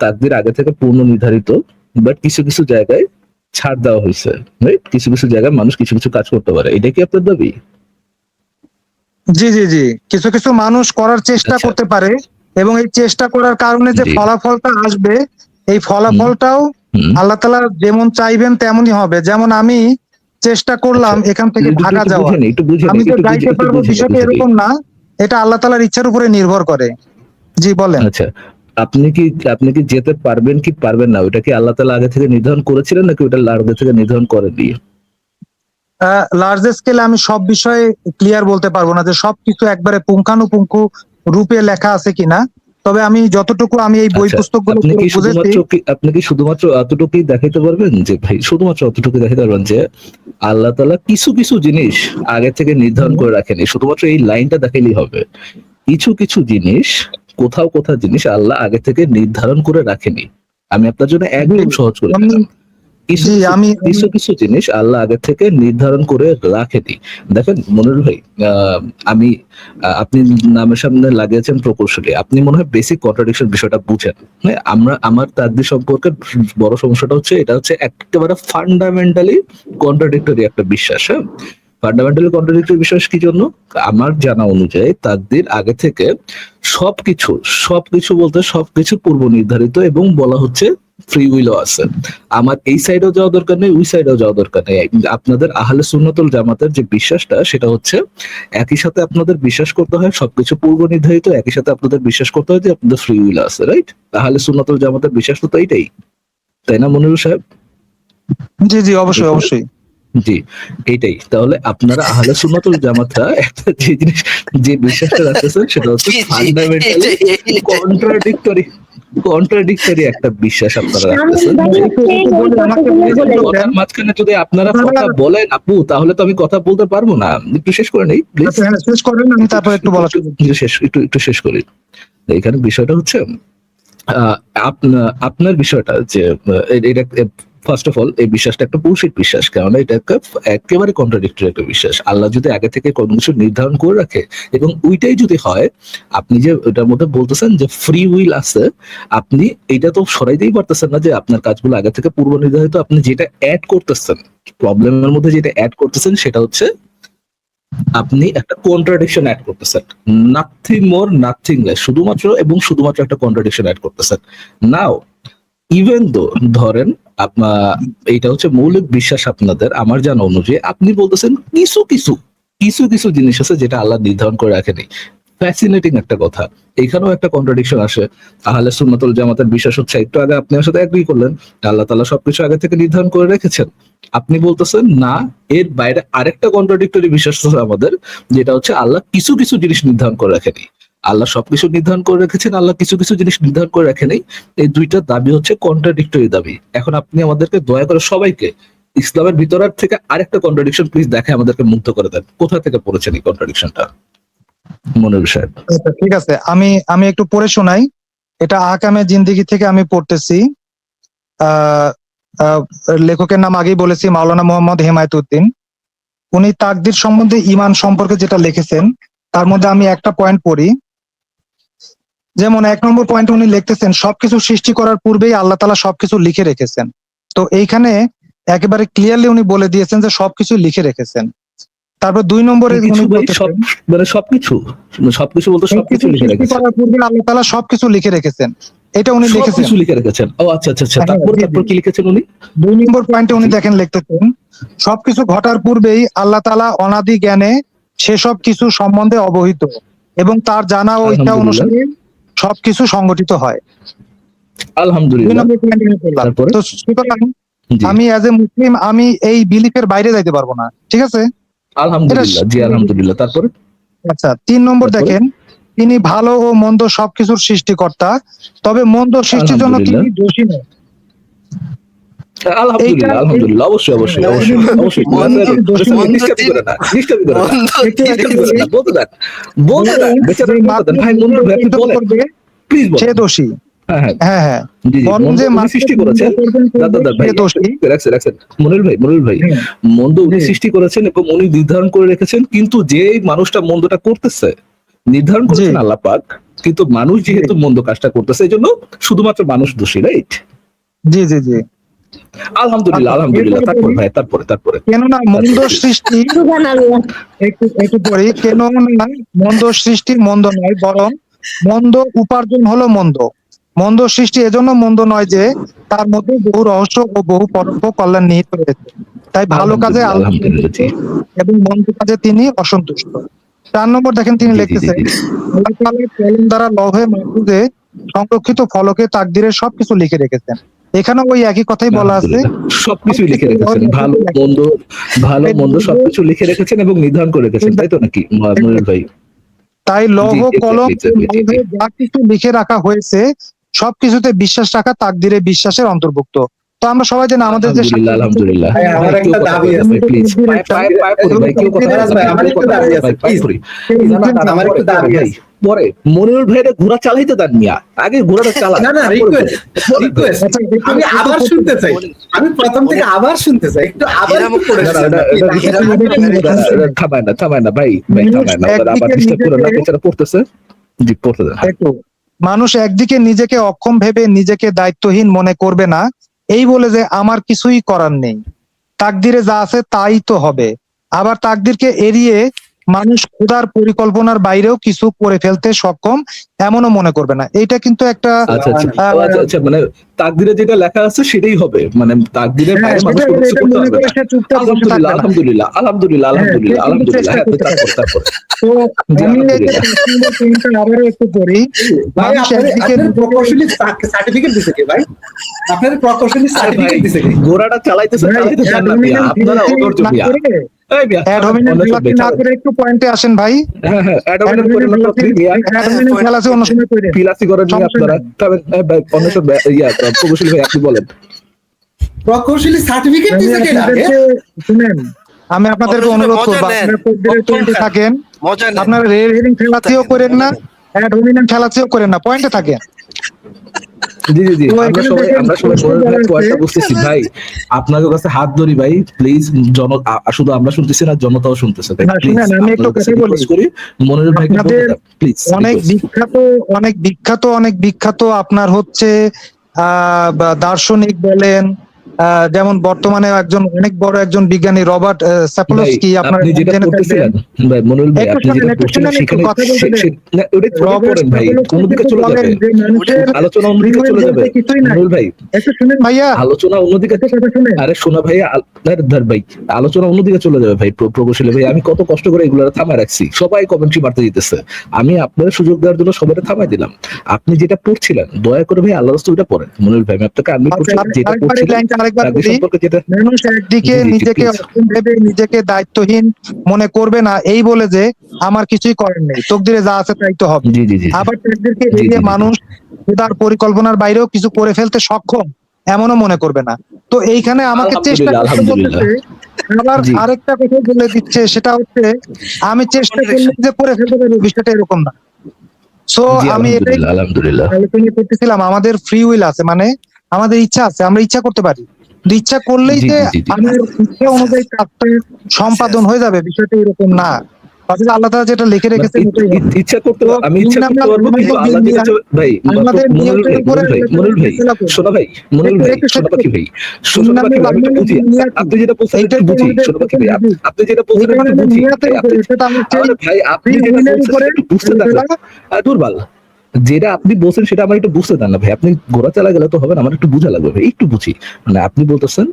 তাকদীর আগে থেকে পূর্ণ নির্ধারিত, বাট কিছু কিছু জায়গায় ছাড় দেওয়া হয়েছে, রাইট? কিছু কিছু জায়গায় মানুষ কিছু কিছু কাজ করতে পারে, এটা কি আপনার দাবি? জি জি জি, কিছু কিছু মানুষ করার চেষ্টা আচ্ছা। করতে পারে, এবং এই চেষ্টা করার কারণে যে জি। ফলাফলটা আসবে, এই ফলাফলটাও হুম। আল্লাহ তাআলা যেমন চাইবেন তেমনই হবে। যেমন আমি চেষ্টা করলাম আচ্ছা। এখান থেকে একটু ঢাকা যাওয়া, বুঝে নিই, একটু বুঝে আমি নিই, যে একটু যাইতে একটু পারবো বুঝে নিই, বিষয়টা বুঝে নিই। এরকম না, এটা আল্লাহ তাআলার ইচ্ছার উপরে নির্ভর করে। জি বলেন। আচ্ছা, আপনি কি যেতে পারবেন কি পারবেন না, ওটা কি আল্লাহ তাআলা আগে থেকে নির্ধারণ করেছিলেন নাকি ওটা আগে থেকে নির্ধারণ করেননি? লার্জ স্কেলে আমি সব বিষয়ে ক্লিয়ার বলতে পারবো না যে সবকিছু একবারে পুঙ্খানুপুঙ্খ রূপে লেখা আছে কিনা, তবে আমি যতটুকু আমি এই বই আচ্ছা, পুস্তকগুলো আপনি কি বুঝেছি। শুধুমাত্র এতটুকুই দেখাইতে পারবেন যে ভাই, শুধুমাত্র এতটুকু দেখাইতে পারবেন যে আল্লাহ তাআলা কিছু কিছু জিনিস আগে থেকে নির্ধারণ করে রাখেনি, শুধুমাত্র এই লাইনটা দেখাইলেই হবে। কিছু কিছু জিনিস, কোথাও কোথাও জিনিস আল্লাহ আগে থেকে নির্ধারণ করে রাখেনি। আমি আপনার জন্য একদম সহজ করে আমি দিলাম। জি আমি কিছু কিছু জিনিস আল্লাহ আগে থেকে নির্ধারণ করে রাখেনি। দেখেন মনির ভাই, আমি আপনি নামের সামনে লাগিয়েছেন প্রকৌশলী, আপনি মনে হয় বেসিক কন্ট্রাডিকশন বিষয়টা বুঝেন। হ্যাঁ, আমার তাকদীর সম্পর্কে বড় সমস্যাটা হচ্ছে, এটা হচ্ছে একেবারে ফান্ডামেন্টালি কন্ট্রাডিক্টরি একটা বিশ্বাস। হ্যাঁ, ফান্ডামেন্টালি কন্ট্রাডিক্টরি বিশ্বাস কি জন্য? আমার জানা অনুযায়ী তাকদীর আগে থেকে সবকিছু সবকিছু বলতে সবকিছু পূর্ব নির্ধারিত, এবং বলা হচ্ছে ফ্রি উইলও আছে। আমার এই সাইডেও যাওয়া দরকার নেই, ওই সাইডেও যাওয়া দরকার নেই। আপনাদের আহলে সুন্নাতুল জামাতের যে বিশ্বাসটা, সেটা হচ্ছে একই সাথে আপনাদের বিশ্বাস করতে হয় সবকিছু পূর্ব নির্ধারিত, একই সাথে আপনাদের বিশ্বাস করতে হয় যে আপনাদের ফ্রি উইল আছে, রাইট? আহলে সুন্নাতুল জামাতের বিশ্বাস তো এইটাই, তাই না মনিরুল সাহেব? জি জি অবশ্যই অবশ্যই। জি, এইটাই। তাহলে আপনারা আহলে সুন্নাতুল জামাতরা একটা যে জিনিস, যে বিশ্বাসটা রাখতেছেন, সেটা হচ্ছে জি, জি, ফান্ডামেন্টালি কন্ট্রাডিক্টরি একটা বিশ্বাস আপনারা রাখতেছেন। কথার মাঝখানে যদি আপনারা কথা বলেন আপু, তাহলে তো আমি কথা বলতে পারবো না। একটু শেষ করে নেই প্লিজ। আচ্ছা, হ্যাঁ, শেষ করেন, আমি তারপর একটু বলা শুরু করছি। একটু শেষ করি। এখানে বিষয়টা হচ্ছে আপনার বিষয়টা যে এটা ফার্স্ট অফ অল এই বিশ্বাসটা একটা বুলশিট বিশ্বাস, কারণ এটা একেবারে কন্ট্রাডিক্টরি একটা বিশ্বাস। আল্লাহ যদি আগে থেকে কোনো কিছু নির্ধারণ করে রাখে, এবং ওইটাই যদি হয়, আপনি যে ওটার মধ্যে বলতেছেন যে ফ্রি উইল আছে, আপনি এটা তো সরাইতেই পারতেছেন না যে আপনার কাজগুলো আগে থেকে পূর্ব নির্ধারিত। আপনি যেটা অ্যাড করতেছেন, প্রবলেমের মধ্যে যেটা অ্যাড করতেছেন, সেটা হচ্ছে আপনি একটা কন্ট্রাডিকশন অ্যাড করতেছেন, নাথিং মোর নাথিং লেস, শুধুমাত্র একটা কন্ট্রাডিকশন অ্যাড করতেছেন। নাও ইভেন দো ধরেন এইটা হচ্ছে মৌলিক বিশ্বাস আপনাদের, আমার জানা অনুযায়ী আপনি বলতেছেন কিছু কিছু জিনিস আছে যেটা আল্লাহ নির্ধারণ করে রাখেনি। ফ্যাসিনেটিং একটা কথা, এখানেও একটা কন্ট্রাডিকশন আসে। আহলে সুন্নাতুল জামাতের বিশ্বাস হচ্ছে, একটু আগে আপনি আমার সাথে এগ্রি করলেন, আল্লাহ তাআলা সবকিছু আগে থেকে নির্ধারণ করে রেখেছেন। আপনি বলতেছেন না, এর বাইরে আরেকটা কন্ট্রাডিক্টরি বিশ্বাস আছে আমাদের, যেটা হচ্ছে আল্লাহ কিছু কিছু জিনিস নির্ধারণ করে রাখেনি। আল্লাহ সবকিছু নির্ধারণ করে রেখেছেন, আল্লাহ কিছু কিছু জিনিস নির্ধারণ করে রাখেনি। এই দুইটা দাবি হচ্ছে কন্ট্রাডিক্টরি দাবি। এখন আপনি আমাদেরকে দয়া করে সবাইকে ইসলামের ভিতরের থেকে আরেকটা কন্ট্রাডিকশন প্লিজ দেখে আমাদেরকে মুগ্ধ করে দেন। কোথা থেকে পড়েছেন এই কন্ট্রাডিকশনটা মনির সাহেব? আচ্ছা, ঠিক আছে, আমি একটু পড়ে শোনাই। এটা আহকামে জিন্দেগি থেকে আমি পড়তেছি। আহ আহ, লেখকের নাম আগেই বলেছি, মাওলানা মোহাম্মদ হেমায়েতুদ্দিন। উনি তাকদীর সম্বন্ধে ঈমান সম্পর্কে যেটা লিখেছেন, তার মধ্যে আমি একটা পয়েন্ট পড়ি। যেমন 1 নম্বর পয়েন্ট উনি লিখতেছেন, সবকিছু সৃষ্টি করার পূর্বেই আল্লাহ তাআলা সবকিছু লিখে রেখেছেন। তো এইখানে একেবারে ক্লিয়ারলি উনি বলে দিয়েছেন যে সবকিছু লিখে রেখেছেন। তারপর 2 নম্বরে উনি বলতেছেন, সবকিছু বলতে সবকিছু লিখে সৃষ্টি রেখেছেন, করার পূর্বে আল্লাহ তাআলা সবকিছু লিখে রেখেছেন, এটা উনি লিখেছেন। সবকিছু লিখে রেখেছেন। ও আচ্ছা আচ্ছা আচ্ছা, তারপর কি লিখেছেন উনি? 2 নম্বর পয়েন্টে উনি দেখেন লিখতেছেন, সবকিছু ঘটার পূর্বেই আল্লাহ তাআলা অনাদি জ্ঞানে সেসব কিছু সম্বন্ধে অবহিত, এবং তার জানা ও ইচ্ছা অনুসারে সবকিছু সংগঠিত হয়। আলহামদুলিল্লাহ। তারপরে? তো সুতরাং জি। আমি অ্যাজ এ মুসলিম আমি এই বিলিফের বাইরে যাইতে পারবো না, ঠিক আছে? আলহামদুলিল্লাহ, জি আলহামদুলিল্লাহ। তারপরে? আচ্ছা, 3 নম্বর তারপরে? দেখেন, তিনি ভালো ও মন্দ সবকিছুর সৃষ্টিকর্তা, তবে মন্দ সৃষ্টির জন্য তিনি দোষী নন। আলহামদুলিল্লাহ, অবশ্যই। ডিস্টার্ব করে না। বলতে দেন। ভাই মনির ভাই, আপনি বলেন, প্লিজ বলেন। সে দোষী। হ্যাঁ হ্যাঁ হ্যাঁ হ্যাঁ জি জি বরং মন্দ যে উনি মানুষ সৃষ্টি করেছেন। দাদা ভাই সে দোষী। রাখছেন মনির ভাই হ্যাঁ, মন্দ উনি জি। সৃষ্টি করেছেন এবং উনি নির্ধারণ করে রেখেছেন, কিন্তু যে মানুষটা মন্দটা করতেছে নির্ধারণ জি করেছেন আল্লাহ পাক, কিন্তু মানুষ যেহেতু মন্দ কাজটা করতেছে এই জন্য শুধুমাত্র মানুষ দোষী, রাইট? জি জি জি আলহামদুলিল্লাহ আচ্ছা, আলহামদুলিল্লাহ। এরপরে তারপর বলি, ভাই তারপরে কেননা মন্দ সৃষ্টি সুবহানাল্লাহ। একটু পরে, কেননা মন্দ সৃষ্টি মন্দ নয়, বরং মন্দ উপার্জন হলো মন্দ। মন্দ সৃষ্টি এজন্য মন্দ নয় যে তার মধ্যে বহু রহস্য ও বহু পরোক্ষ কল্যাণ নিহিত রয়েছে। তাই ভালো কাজে আলহামদুলিল্লাহ আল্লাহ আলহামদুলিল্লাহ। সন্তুষ্ট জি এবং মন্দ কাজে তিনি অসন্তুষ্ট। 4 নম্বর দেখেন, তিনি জি জি জি লিখতেছেন জি আল্লাহ তাআলা কলম দ্বারা লৌহে মাহফুজে সংরক্ষিত ফলকে তাকদীরের সবকিছু লিখে রেখেছেন। এখানে ওই একই কথাই বলা আছে, আলহামদুলিল্লাহ। সবকিছুই লিখে সবকিছু লৌহে রেখেছেন, ভালো মাহফুজে লেখা মন্দ আছে। সবকিছু লিখে রেখেছেন এবং নির্ধারণ করে রেখেছেন, তাই তো নাকি মনির ভাই? তাই লৌহ জি কলম ও এক্স্যাক্টলি জি জি। লৌহে যা কিছু লিখে রাখা হয়েছে সবকিছুতে বিশ্বাস রাখা তাকদীরে বিশ্বাসের অন্তর্ভুক্ত। তো আমরা সবাই জানি আমাদের যে আলহামদুলিল্লাহ আলহামদুলিল্লাহ। ভাই, আমার ভাই কেউ একটা কথা দাবি বলবেন আছে। ভাই প্লিজ, পায়ে পড়ি ভাই, কেউ কথা মহারাজ বলবেন ভাই, না, আমার কেউ একটু কথা দাবি বলবেন আছে, ভাই, পায়ে please। পড়ি। আমার একটু দাবি ভাই আছে। পরে মনির ভাইরে ঘোড়া চালাইতে দেন মিয়া, আগে ঘোড়াটা চালান, না না, তারপরে রিকোয়েস্ট আচ্ছা, আমি আবার শুনতে চাই, আমি প্রথম থেকে আবার শুনতে চাই, একটু আবার একটু পড়ে না, না, শোনান। থামায় না ভাই, মানুষ থামায় না, ওরা আবার একদিকে ডিস্টার্ব করে না, নিজেকে বেচারা পড়তেছে। জি পড়তে দেন। হ্যাঁ। একটু মানুষ একদিকে নিজেকে অক্ষম ভেবে নিজেকে দায়িত্বহীন মনে করবে না, এই বলে যে আমার কিছুই করার নেই, তাকদিরে যা আছে তাই তো হবে। আবার তাকদিরকে এড়িয়ে মানুষ খোদার পরিকল্পনার বাইরেও কিছু করে ফেলতে সক্ষম এমনও মনে করবে না। এইটা কিন্তু একটা আচ্ছা আচ্ছা আহ, আচ্ছা মানে তাকদিরে যেটা লেখা আছে সেটাই হবে, মানে তাকদিরের হ্যাঁ, বাইরে মানুষ সেটা কোনো কিছু এটা করতে মনে পারবে করে না। সে চুপচাপ বসে থাকবে না। আলহামদুলিল্লাহ আলহামদুলিল্লাহ হ্যাঁ, সে আলহামদুলিল্লাহ কিন্তু আলহামদুলিল্লাহ। চেষ্টা হ্যাঁ করতে থাকবে। তারপর তো জি আমি এই যে আলহামদুলিল্লাহ। 5 নম্বর পয়েন্টটা আবারও একটু করি। ভাই, মানুষ একদিকে আপনার প্রকৌশলী সার্টিফিকেট দিছে কে ভাই? আপনার প্রকৌশলী আরে ভাই সার্টিফিকেট দিছে কে? ঘোড়াটা চালাইতে দেন না মিয়া, আপনারা অধৈর্য মিয়া। এই মিয়া খেলাচি না করে একটু পয়েন্টে আসেন ভাই। হ্যাঁ হ্যাঁ অ্যাডমিন করেন না তো আপনি মিয়া, খেলাচি অন্য সময় করে ফিলাসি করেন মিয়া সমস্যা আপনারা। নাই। তবে ভাই অন্বেষণ প্রকৌশলী ভাই আপনি বলেন। প্রকৌশলী সার্টিফিকেট আমি দিছে কে আগে? আপনাদেরকে শুনেন, আমি আপনাদেরকে অন্য অনুরোধ মজা করবো, নেন, আপনারা তকদিরের পয়েন্টে অক্ষম থাকেন। মজা নেন। আপনারা রেড হেডিং খেলাচিও করেন না, অ্যাডমিন খেলাচিও করেন না, পয়েন্টে থাকেন। জি জি জি তো আমরা এখানে সবাই দেখেন মনির ভাই আছে, পয়েন্টটা বুঝতেছি ভাই, আপনাদের কাছে হাত ধরি ভাই প্লিজ, শুধু আমরা শুনতেছি না, জনতাও শুনতেছে ভাই, না, প্লিজ শুনেন, আমি একটু আপনাদের কাছে কথা বলি। রিকোয়েস্ট করি মনির ভাইকে বলতে আপনাদের দেন প্লিজ। অনেক বিখ্যাত আপনার হচ্ছে দার্শনিক বলেন, যেমন বর্তমানে অনেক বড় একজন বিজ্ঞানী রবার্ট ভাই স্যাপলস্কি, আপনারা আপনি যেটা জেনে পড়তেছিলেন থাকবেন। ভাই মনির ভাই, একটু আপনি যেটা শুনেন, পড়ছিলেন একটু সেখানে কথা বলতে দেন। না, ওটা থোড়ি রবার্ট পড়েন ভাই, স্যাপলস্কি অন্যদিকে কিন্তু চলে বলেন যাবে, যে মানুষের আলোচনা অন্যদিকে চলে যাবে বলতে কিছুই নাই। মনির ভাই। একটু শুনেন ভাইয়া, আলোচনা অন্যদিকে, একটু কথা শুনেন। আরে শোনা ভাই ধর ভাই, আলোচনা অন্যদিকে চলে যাবে ভাই। প্রকৌশলী ভাই আমি কত কষ্ট করে এগুলো থামায় রাখছি, সবাই কমেন্ট্রি মারতে দিতেছে, আমি আপনার সুযোগ দেওয়ার জন্য সবাই থামাই দিলাম। আপনি যেটা পড়ছিলেন দয়া করে ভাই আল্লাহ রাস্তা ওইটা পড়েন মনির ভাই, আমি আপনাকে আনমিউট করছি, যেটা পড়ছিলেন তার সম্পর্কে যেটা। মানুষ একদিকে জি, জি, নিজেকে please। অক্ষম ভেবে নিজেকে দায়িত্বহীন মনে করবে না, এই বলে যে আমার কিছুই করার নেই, তকদিরে যা আছে তাই তো হবে। জি জি জি আবার তাদেরকে জি, এড়িয়ে জি, জি। মানুষ তার পরিকল্পনার বাইরেও কিছু করে ফেলতে সক্ষম এমনও মনে করবে না। তো এইখানে আমাকে চেষ্টা করতে আলহামদুলিল্লাহ। বলতেছে, আবার জি। আরেকটা কথা বলে দিচ্ছে, সেটা হচ্ছে আমি চেষ্টা করলে যে করে ফেলতে পারবো, বিষয়টা এরকম না। সো জি আমি এটাই আলহামদুলিল্লাহ। আলোচনা করতেছিলাম, আমাদের ফ্রি উইল আছে, মানে আমাদের ইচ্ছা আছে, আমরা ইচ্ছা করতে পারি, কিন্তু ইচ্ছা করলেই জি, যে জি, জি। আমার ইচ্ছা অনুযায়ী কাজটা সম্পাদন হয়ে যাবে, বিষয়টা এরকম না। আসলে আল্লাহ তাআলা যেটা লিখে রেখেছেন ওটাই হবে। ইচ্ছা করতে তো আমি ইচ্ছা করতে পারবো, কিন্তু আল্লাহ যেটা ভাই আমাদের নিয়তের উপরে মনির ভাই শোনা ভাই, মনির ভাই শোনা পাখি ভাই, শোনা পাখি ভাই, আমি একটু বুঝি আপনি যেটা বলছেন একটু বুঝি, শোনা পাখি ভাই আপনি যেটা বলছেন একটু বুঝি আরে ভাই, আপনি যেটা বলছেন সেটা একটু বুঝতে দেন না, দুর্বল যেটা আপনি বলছেন সেটা আমার একটু বুঝতে দেন না ভাই, আপনি ঘোরা চালা গেলে তো হবে না, আমার একটু বোঝা লাগবে ভাই, একটু বুঝি। মানে আপনি বলতেছেন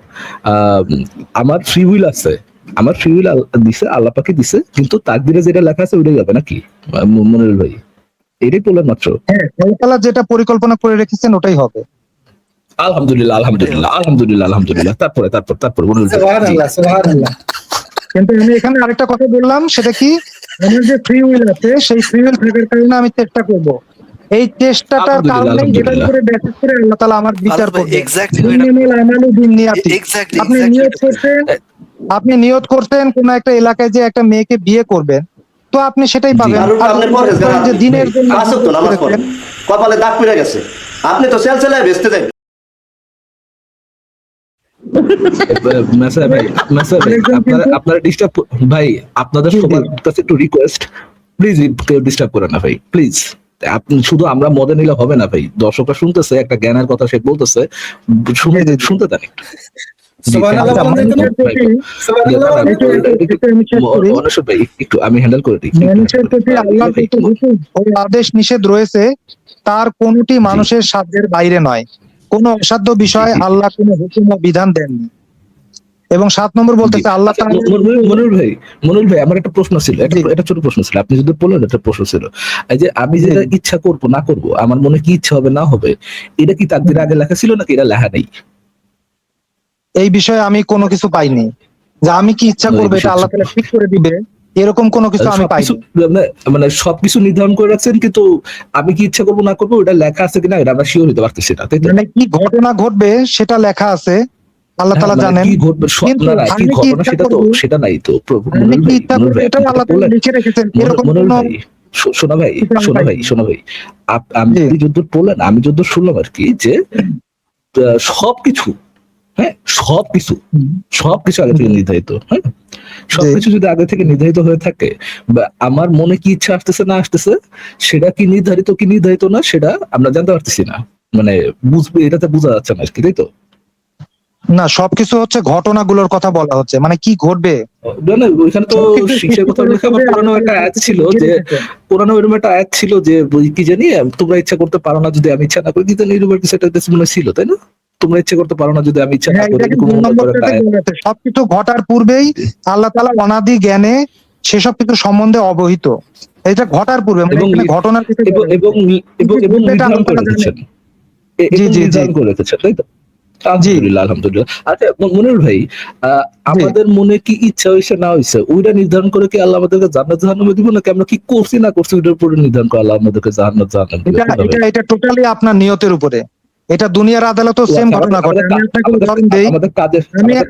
আমার ফ্রি উইল আছে, আমার ফ্রি উইল দিছে আল্লাহ পাকে দিছে, কিন্তু তাকদিরে যেটা লেখা আছে ওইটাই হবে নাকি মনির ভাই? এটাই বললেন মাত্র। হ্যাঁ, আল্লাহ তাআলা যেটা পরিকল্পনা করে রেখেছেন ওটাই হবে। আলহামদুলিল্লাহ আলহামদুলিল্লাহ আলহামদুলিল্লাহ আলহামদুলিল্লাহ। তারপরে মনির ভাই। জি। সুবহানাল্লাহ সুবহানাল্লাহ। কিন্তু আমি এখানে আরেকটা কথা বললাম, সেটা কি, আমার যে ফ্রি উইল আছে সেই ফ্রি উইল থাকার কারণে আমি চেষ্টা করব, এই চেষ্টাটার কারণে এটার উপরে বেসিস করে আল্লাহ তাআলা আমার বিচার করবেন। ইন্নামাল আমালু বিন্নিয়াতি। আপনি নিয়ত করছেন কোন একটা এলাকায় যে একটা মেয়েকে বিয়ে করবেন, তো আপনি সেটাই পাবেন। আর আপনি পরহেজগার যে দিনের জন্য আসো তো নামাজ পড়েন, কপালে দাগ পড়ে গেছে, আপনি তো সেল সেলায় বেচতে দেন। মেসার ভাই, আপনারা ডিস্টার্ব ভাই, আপনাদের সবার কাছে একটু রিকোয়েস্ট, প্লিজ কেউ ডিস্টার্ব করে না ভাই, প্লিজ। আপনি শুধু আমরা মদে নিলে হবে না ভাই, দর্শকরা শুনতেছে, একটা জ্ঞানের কথা সে বলতেছে, শুনতে দেন একটু। সুবহানাল্লাহ বলেন তো, সুবহানাল্লাহ অনসর ভাই একটু আমি হ্যান্ডেল করে দিই। মানুষের প্রতি আল্লাহর যত হুকুম ও আদেশ নিষেধ রয়েছে তার কোনটি মানুষের সাধ্যের বাইরে নয়। কোন অসাধ্য বিষয় আল্লাহ কোনো হুকুম ও বিধান দেননি। এবং 7 নম্বর বলতেছে আল্লাহ আচ্ছা, তাআলা মনির ভাই আমার একটা প্রশ্ন ছিল, একটা ছোট প্রশ্ন ছিল, আপনি যদি বলেন একটা প্রশ্ন ছিল, এই যে আমি যেটা ইচ্ছা করব না করব, আমার মনে কি ইচ্ছা হবে না হবে, এটা কি তাকদীরে আগে লেখা ছিল নাকি এটা লেখা নেই? এই বিষয়ে আমি কোনো কিছু পাইনি যে আমি কি ইচ্ছা করবো এটা আল্লাহ তাআলা ঠিক করে দিবে, এরকম কোনো কিছু আমি পাইনি। মানে সবকিছু নির্ধারণ করে রাখছেন, কিন্তু আমি কি ইচ্ছা করবো না করবো ওটা লেখা আছে কিনা এটা আমরা শিওর হতে পারতেছি না, তাই তো? মানে কি ঘটনা ঘটবে সেটা লেখা আছে, আল্লাহ তাআলা মানে জানেন। কি ঘটবে কিন্তু কি আমি কি ঘটনা ইচ্ছা সেটা তো করবো, সেটা নাই তো। আমি কি ইচ্ছা করবো এটা আল্লাহ তাআলা লিখে রেখেছেন, এরকম মনির কোনো ভাই, শোনা ভাই, আপনি যদ্দূর বললেন, আমি যদ্দূর শুনলাম আর কি, যে সবকিছু, হ্যাঁ সবকিছু আগে থেকে নির্ধারিত, হ্যাঁ সবকিছু যদি আগে থেকে নির্ধারিত হয়ে থাকে, বা আমার মনে কি ইচ্ছা আসতেছে না আসতেছে, সেটা কি নির্ধারিত না সেটা আমরা জানতে পারতেছি না, মানে বুঝবে এটাতে বোঝা যাচ্ছে না আর কি, তাই তো? না, সবকিছু হচ্ছে ঘটনাগুলোর কথা বলা হচ্ছে, মানে কি ঘটবে। না, ওইখানে তো শিক্ষার কথা লেখা, আবার পুরানো একটা আয়াত ছিল যে, পুরানো এরকম একটা আয়াত ছিল যে কি জানি, তোমরা ইচ্ছা করতে পারো না যদি আমি ইচ্ছা না করি, দিতে এরকম কিছু একটা মনে ছিল, তাই না? তোমরা ইচ্ছা করতে পারো না যদি আমি ইচ্ছা না হ্যাঁ, করি, এটাকে এরকম 2 নম্বর একটা আয়াত। সবকিছু ঘটার পূর্বেই আল্লাহ তাআলা অনাদি জ্ঞানে সেসব কিছু সম্বন্ধে অবহিত। এটা ঘটার পূর্বে, মানে এবং এখানে ঘটনার কিছু এবং নির্ধারণ করে জানেন। রেখেছেন, জি জি জি নির্ধারণ করে রেখেছেন, তাই তো? আলহামদুলিল্লাহ। আচ্ছা মনির ভাই, আমাদের মনে কি ইচ্ছা হয়েছে না হয়েছে ওইটা নির্ধারণ করে কি আল্লাহ আমাদেরকে জান্নাত জাহান্নামে দিব, নাকি আমরা কি করছি না করছি ওইটার উপরে নির্ধারণ করে আল্লাহ আমাদেরকে জান্নাত জাহান্নাম দিবে? এটা টোটালি আপনার নিয়তের উপরে। এটা দুনিয়ার আদালতও সেম ঘটনা ঘটে। আমি আপনাকে উদাহরণ দেই,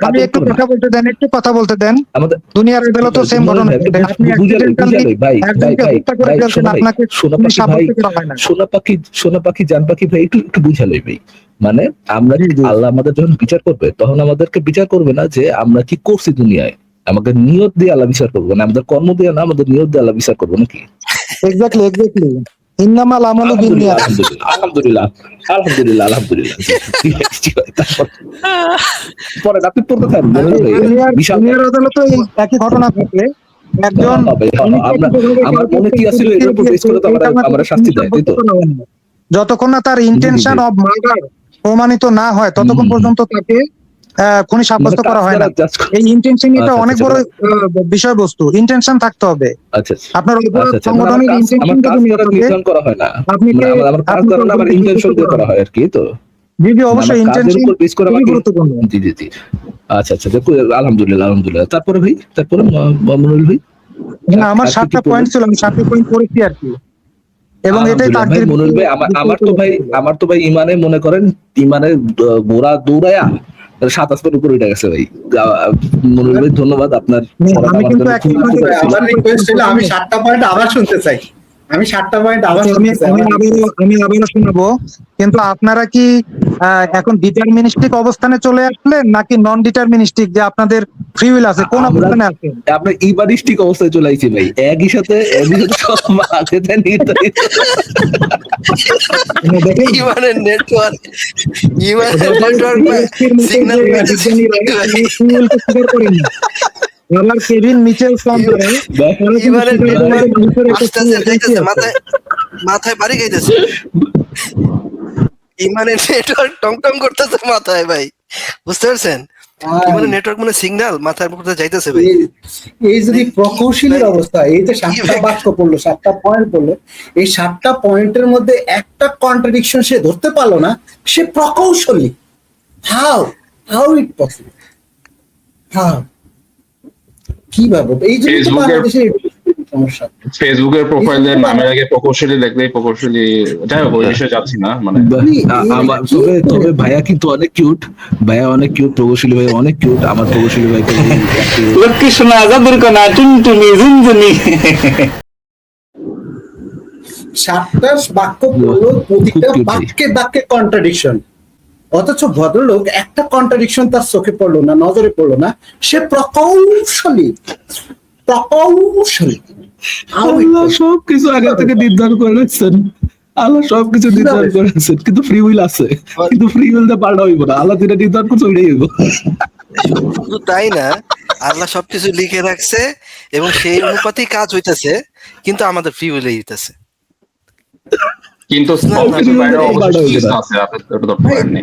আমি একটু কথা বলতে দেন। দুনিয়ার আদালতও সেম ঘটনা ঘটে। আপনি একজনকে হত্যা করে ফেলছেন, আপনাকে পুলিশ সাব্যস্ত করা হয় না। সোনা পাখি জান পাখি ভাই, একটু বুঝালই ভাই, মানে আমরা আল্লাহ আমাদের যখন বিচার করবে তখন আমাদেরকে বিচার করবে না যে আমরা কি করছি দুনিয়ায়, আমাদের নিয়ত দিয়ে আল্লাহ বিচার করবো না, আমাদের কর্ম দিয়ে না, আমাদের নিয়ত দিয়ে আল্লাহ বিচার করবো নাকি? এক্স্যাক্টলি ইন্নামাল আমালু বিন্নিয়াত। আলহামদুলিল্লাহ। পরে আপনি পড়তে থাকেন। দুনিয়ার আদালতে একই ঘটনা ঘটে। একজন আমার মনে কি আছিল এর উপর বেস করে তো আমরা শাস্তি দেয়, তাই তো? যতক্ষণ না তার ইন্টেনশন অফ মার্ডার প্রমাণিত না হয় ততক্ষণ পর্যন্ত তাকে খুনি সাব্যস্ত করা হয় না। এই ইন্টেনশন এটা অনেক বড় বিষয়বস্তু, ইন্টেনশন থাকতে হবে। আপনার সংগঠনের ইন্টেনশন যদি নির্ধারণ করা হয় না, আমার কাজ দ্বারা আমার ইন্টেনশন দিয়ে করা হয় আর কি, তো জি জি অবশ্যই ইন্টেনশন গুরুত্বপূর্ণ। জি জি জি, আচ্ছা দেখো, আলহামদুলিল্লাহ। তারপরে ভাই, তারপরে মনিরুল ভাই, আমার 7টা পয়েন্ট ছিল, আমি 7টা পয়েন্ট করেছি আর কি। এবং এটাই তাকদীর। মনিরুল ভাই, আমার তো ভাই ইমানে, মনে করেন ইমানের গোড়া দৌড়ায়া 7 আসমানের উপরে উঠে গেছে ভাই। মনিরুল ভাই ধন্যবাদ, আপনার আমার রিকোয়েস্ট ছিল আমি 7টা পয়েন্ট আবার শুনতে চাই। আমি আবারও শোনাবো, কিন্তু আপনারা কি এখন ডিটারমিনিস্টিক অবস্থানে চলে আসলেন নাকি নন ডিটারমিনিস্টিক, যে আপনাদের ফ্রি উইল আছে, কোন অবস্থানে আছেন? আপনার ইবারিস্টিক অবস্থায় চলে আইছি ভাই, একই সাথে সব আগে নির্ধারিত। ইমানের নেটওয়ার্ক সিগন্যাল আমার কেভিন মিচেল মাথায় বাড়ি গাইতেছে, ইমানের নেটওয়ার্ক টং টং করতেছে মাথায় ভাই, বুঝতে পারছেন? ইমানের নেটওয়ার্ক মানে সিগন্যাল মাথার উপর যাইতেছে ভাই। এই যদি প্রকৌশলীর অবস্থা, এই যে 7টা বাক্য পড়লো, 7টা পয়েন্ট পড়লো, এই 7টা পয়েন্টের মধ্যে একটা কন্ট্রাডিকশন সে ধরতে পারলো না, সে প্রকৌশলী। How it possible? কিভাবে? এই জন্য তো বাংলাদেশে সমস্যা। ফেসবুকের প্রোফাইলের নামের আগে প্রকৌশলী দেখলেই প্রকৌশলী, যাই হোক ওই বিষয়ে যাচ্ছি না। মানে তবে ভাইয়া কিন্তু অনেক কিউট, ভাইয়া অনেক কিউট, প্রকৌশলী ভাই অনেক কিউট, আমার প্রকৌশলী ভাই লক্ষ্মী সোনা আজাদের কোনা টুনটুনি ঝুনঝুনি। সাতটা বাক্য বললো, প্রতিটা খুব cute ভাই। বাক্যে বাক্যে কন্ট্রাডিকশন, অথচ ভদ্রলোক একটা কন্ট্রাডিকশন তার চোখে পড়লো না, নজরে পড়লো না, সে প্রকৌশলী আল্লাহ সবকিছু আগে থেকে নির্ধারণ করে রাখছেন, আল্লাহ সবকিছু নির্ধারণ করে রাখছেন, কিন্তু ফ্রি উইল আছে, কিন্তু ফ্রি উইল দিয়ে পাল্টা হইব না, আল্লাহ যেটা নির্ধারণ করছে ওইটাই হইব। শুধু তাই না, আল্লাহ সবকিছু লিখে রাখছে এবং সেই অনুপাতেই কাজ হইতেছে, কিন্তু আমাদের ফ্রি উইলে হইতেছে। কিন্তু সবকিছুর বাইরে অবশ্যই কিছু আছে, আপনি তো ওটা ধরতে পারেননি।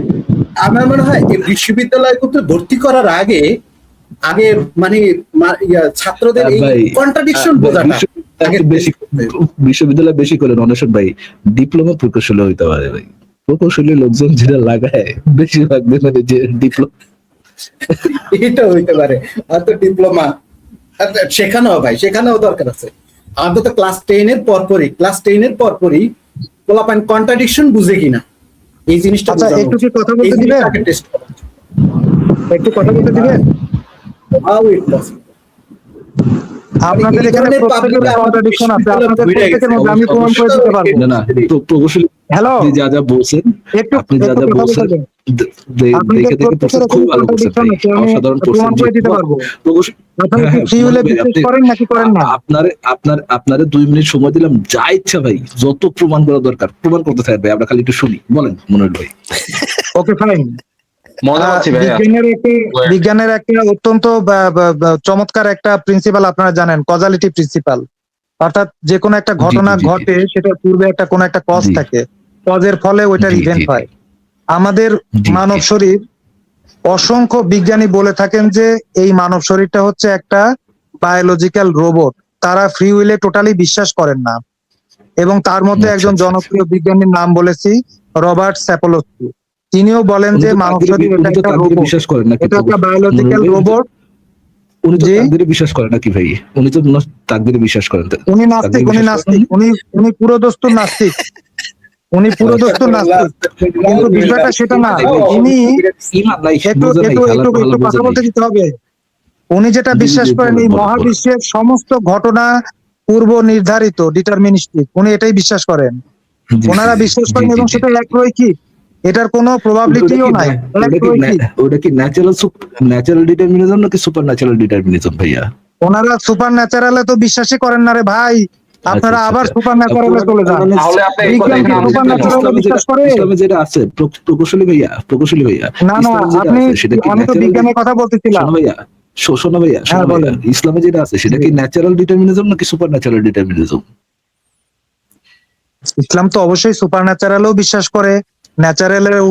আমার মনে হয় এই বিশ্ববিদ্যালয় করতে ভর্তি করার আগে মানে ছাত্রদের এই ভাই, কন্ট্রাডিকশন বোঝাটা আগে বেশি বিশ্ববিদ্যালয় বেশি করে অনেক ভাই ডিপ্লোমা প্রকৌশলী হইতে পারে ভাই, প্রকৌশলী লোকজন যেটা লাগায় বেশিরভাগ মানে যে ডিপ্লোমা এটা হইতে পারে, অত ডিপ্লোমা শেখানোও দরকার আছে। অন্তত ক্লাস 10 এর পরপরই পোলাপান কন্ট্রাডিকশন বুঝে কিনা এই জিনিসটা আচ্ছা, বোঝানো একটু কি উচিত। কথা এই বলতে দিবেন? জিনিসটাকে টেস্ট করা উচিত। একটু কথা বলতে দিবেন? How it possible? আপনাদের এখানে প্রত্যেকের কন্ট্রাডিকশন আছে, আপনাদের প্রত্যেকের মধ্যে আমি প্রমাণ করে দিতে পারবো। না প্রকৌশলী হ্যালো, আপনি যা যা বলছেন, একটু আপনি যা যা কথা বলছেন বলতে দেন। দেখে দেখে প্রত্যেকের খুব ভালো করছেন contradiction ভাই, আছে, আমি অসাধারণ প্রমাণ করছেন। করে দিতে পারবো। প্রকৌশলী আপনারা কি ফ্রি হলে বিশ্বাস করেন নাকি করেন না? আপনারে 2 মিনিট সময় দিলাম, যা ইচ্ছা ভাই যত প্রমাণ করা দরকার প্রমাণ করতে থাকবে, আমরা খালি একটু শুনি, বলেন মনির ভাই। Okay fine. মজা পাচ্ছি ভাইয়া। বিজ্ঞানের একটা অত্যন্ত চমৎকার একটা প্রিন্সিপাল আপনারা জানেন, কজালিটি প্রিন্সিপাল। অর্থাৎ যে কোনো একটা ঘটনা জি। ঘটে সেটার পূর্বে একটা কোন একটা কজ জি। থাকে, কজের ফলে ওইটার জি, ইভেন্ট জি। হয়। আমাদের জি। মানব শরীর, অসংখ্য বিজ্ঞানী বলে থাকেন যে এই মানব শরীরটা হচ্ছে একটা বায়োলজিক্যাল রোবট। তারা ফ্রি উইলে টোটালি বিশ্বাস করেন না, এবং তার মধ্যে আচ্ছা, একজন আচ্ছা, জনপ্রিয় বিজ্ঞানীর নাম বলেছি, রবার্ট স্যাপোলস্কি। তিনিও বলেন যে মানব শরীর এটা একটা রোবট, বিশ্বাস করেন নাকি? এটা একটা বায়োলজিক্যাল রোবট। উনি তো জি? তাকদীরে বিশ্বাস করেন নাকি ভাই? উনি তো তাকদীরে বিশ্বাস করেন। উনি নাস্তিক, উনি পুরো দস্তুর নাস্তিক, উনি পুরো দস্তুর নাস্তিক। কিন্তু বিষয়টা সেটা না, উনি ঈমান নাই, একটু বোঝে নাই, একটু হালাল একটু ভালো একটু বোঝে কথা নাই। বলতে দিতে হবে। উনি যেটা জি, বিশ্বাস জি, করেন এই বলেন। মহাবিশ্বের সমস্ত ঘটনা পূর্ব নির্ধারিত, ডিটারমিনিস্টিক, উনি এটাই বিশ্বাস করেন। জি, ওনারা জি, বিশ্বাস জি, করেন জি, এবং জি। সেটা একরৈখিক, এটার কোনো প্রবাবিলিটিও নাই, একরৈখিক। ওটা কি ন্যাচারাল ডিটারমিনিজম নাকি সুপার ন্যাচারাল ডিটারমিনিজম ভাইয়া? ওনারা সুপার ন্যাচারালে তো বিশ্বাসই করেন না রে ভাই, আপনারা আচ্ছা, আবার আচ্ছা। সুপার ন্যাচারালে চলে যান। তাহলে আপনি এই কথা বিজ্ঞান কি এখানে সুপার আলোচনা ন্যাচারালে করেন। বিশ্বাস করে? ইসলামে যেটা আছে প্রকৌশলী ভাইয়া, না ইসলামে যেটা আপনি, আছে সেটা কি আমি তো ন্যাচারাল? বিজ্ঞানের কথা বলতেছিলাম। শোনো ভাইয়া, শোনো ভাইয়া, হ্যাঁ, বলেন। ইসলামে যেটা আছে সেটা কি ন্যাচারাল ডিটারমিনিজম নাকি সুপার ন্যাচারাল ডিটারমিনিজম? ইসলাম তো অবশ্যই সুপার ন্যাচারালেও বিশ্বাস করে, ন্যাচারালেও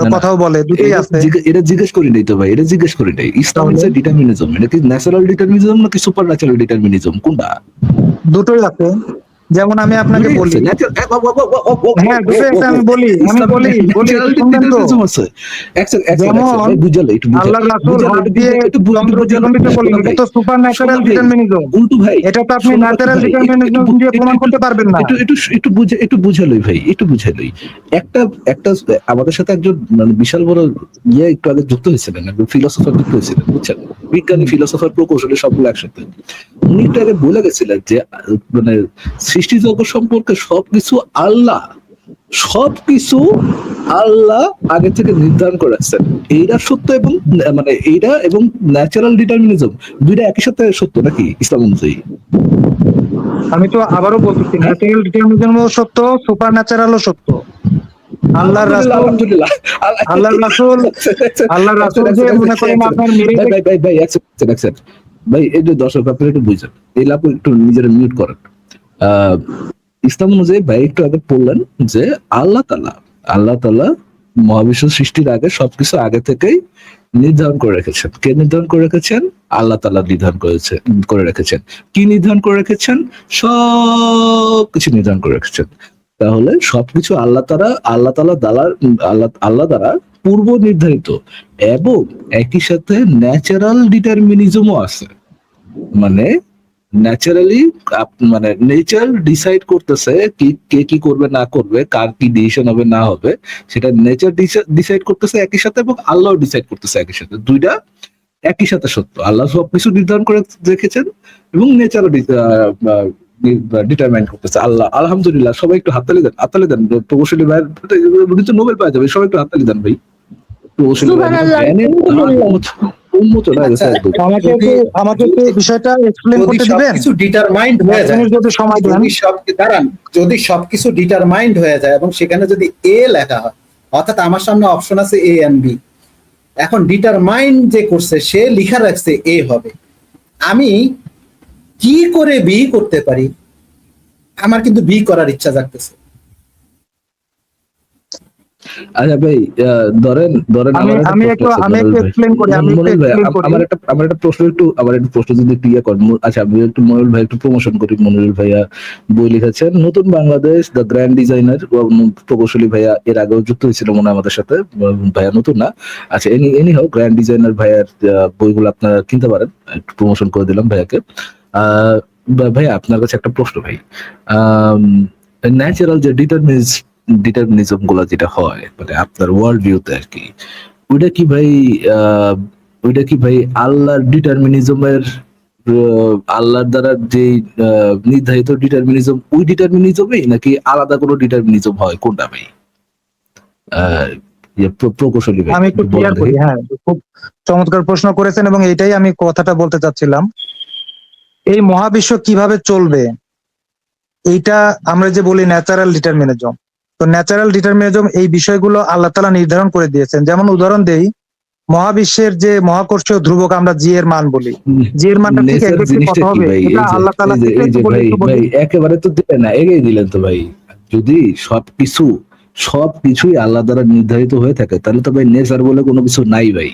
না, কথাও বলে, দুটোই আছে। এটা জিজ্ঞেস করি নাই তো ভাই, এটা জিজ্ঞেস করি নাই। ইসলাম তাহলে? যে ডিটারমিনিজম, এটা কি ন্যাচারাল ডিটারমিনিজম নাকি সুপার ন্যাচারাল ডিটারমিনিজম, কোনটা? দুটোই আছে। যেমন আমি আপনাকে বলি, হ্যাঁ দুটোই একটা আমি বলি শুনবেন তো? যেমন আল্লাহ রাসূল হাত দিয়ে চন্দ্র দ্বিখণ্ডিত করলেন, এটা তো সুপার ন্যাচারাল ডিটারমিনিজম। উল্টু ভাই, এটা তো আপনি ন্যাচারাল ডিটারমিনিজম দিয়ে প্রমাণ করতে পারবেন না। একটু বুঝালই ভাই, একটু বুঝালই। একটা আমাদের সাথে একজন মানে বিশাল বড় একটু আগে যুক্ত হয়েছিলেন, একজন ফিলোসফার যুক্ত হয়েছিলেন, বুঝছেন? বিজ্ঞানী, ফিলোসফার, প্রকৌশলী সবগুলো একসাথে। উনি একটু আগে বলে গেছিলেন যে মানে সৃষ্টি জগৎ সম্পর্কে সবকিছু আল্লাহ আগে থেকে নির্ধারণ করেছেন। এইটা সত্য, এবং মানে এইটা এবং ন্যাচারাল ডিটারমিনিজম দুইটা একই সাথে সত্য নাকি ইসলাম অনুযায়ী? আমি তো আবারও বলতেছি, ন্যাচারাল ডিটারমিনিজমও সত্য, সুপার ন্যাচারালও সত্য। আল্লাহর রাসূল যে মনে করেন আপনার ভাই এই যে দর্শক আপনারা একটু বুঝেন, এই লাভ একটু নিজেরা মিউট করেন। ইসলাম অনুযায়ী ভাই একটু আগে বললেন যে আল্লাহ তাআলা মহাবিশ্ব সৃষ্টির আগে সবকিছু আগে থেকেই নির্ধারণ করে রেখেছেন। কে নির্ধারণ করে রেখেছেন? আল্লাহ তাআলা নির্ধারণ করে রেখেছেন। কি নির্ধারণ করে রেখেছেন? সবকিছু নির্ধারণ করে রেখেছেন। তাহলে সবকিছু আল্লাহ দ্বারা পূর্ব নির্ধারিত, এবং একই সাথে ন্যাচারাল ডিটারমিনিজমও আছে। মানে ন্যাচারালি মানে নেচার ডিসাইড করতেছে কে কি করবে না করবে, কার কি ডিসিশন হবে না হবে, সেটা নেচার ডিসাইড করতেছে একই সাথে, এবং আল্লাহ ডিসাইড করতেছে একই সাথে। দুইটা একই সাথে সত্য। আল্লাহ সবকিছু নির্ধারণ করে রেখেছেন এবং নেচারও ডিটারমাইন করতেছে আল্লাহ। আলহামদুলিল্লাহ, সবাই একটু হাততালি দেন, হাততালি দেন। প্রকৌশলী ভাই উনি তো নোবেল পাওয়া যাবে, সবাই একটু হাততালি দেন ভাই। প্রকৌশলী ভাই সুবহানাল্লাহ, জ্ঞানের উন্মোচন হয়ে গেছে একদম। আমাকে একটু বিষয়টা এক্সপ্লেন যদি করতে দিবেন? সবকিছু ডিটারমাইন্ড হয়ে যায়, যদি সময় দেন। যদি সবকিছু ডিটারমাইন্ড হয়ে যায় এবং সেখানে যদি এ লেখা হয়, অর্থাৎ আমার সামনে অপশন আছে এ এন্ড বি, এখন ডিটারমাইন্ড যে করছে সে লিখা রাখছে এ হবে, আমি কি করে বি করতে পারি? আমার কিন্তু বি করার ইচ্ছা জাগতেছে। আচ্ছা ভাই, ধরেন আমি একটু এক্সপ্লেন করি, আমার একটা প্রশ্ন যদি ক্লিয়ার করেন। আচ্ছা, আমি একটু মনিরুল ভাই একটু প্রমোশন করি। মনিরুল ভাইয়া বই লিখেছেন নতুন বাংলাদেশ, দ্য গ্র্যান্ড ডিজাইনার। প্রকৌশলী ভাইয়া এর আগেও যুক্ত হয়েছিল মনে হয় আমাদের সাথে, ভাইয়া নতুন না। আচ্ছা, এনি হোক, গ্র্যান্ড ডিজাইনার ভাইয়ার বইগুলো আপনারা কিনতে পারেন। একটু প্রমোশন করে দিলাম ভাইয়াকে। ভাইয়া আপনার কাছে একটা প্রশ্ন ভাই, ন্যাচারাল যে ডিটারমিনিজম গুলা যেটা হয় মানে আপনার ওয়ার্ল্ড ভিউতে আর কি, ওইটা কি ভাই আল্লাহর ডিটারমিনিজমের, আল্লাহর দ্বারা যে নির্ধারিত ডিটারমিনিজম, ওই ডিটারমিনিজমই নাকি আলাদা কোনো ডিটারমিনিজম হয়, কোনটা ভাই? প্রকৌশলী ভাই আমি একটু ক্লিয়ার করি। হ্যাঁ, খুব চমৎকার প্রশ্ন করেছেন এবং এটাই আমি কথাটা বলতে চাচ্ছিলাম। এই মহাবিশ্ব কিভাবে চলবে, এইটা আমরা যে বলি ন্যাচারাল ডিটারমিনিজম, তো ন্যাচারাল ডিটারমিনিজম এই বিষয়গুলো আল্লাহ তাআলা নির্ধারণ করে দিয়েছেন। যেমন উদাহরণ দেই, মহাবিশ্বের যে মহাকর্ষীয় ধ্রুবক আমরা জি এর মান বলি, জি এর মানটা ঠিক একদিকে কত হবে, এটা আল্লাহ তাআলা ভাই একেবারে তো দিলেন না, এগিয়ে দিলেন তো ভাই। যদি সবকিছুই আল্লাহ দ্বারা নির্ধারিত হয়ে থাকে, তাহলে তো ভাই নেচার বলে কোনো কিছু নাই ভাই।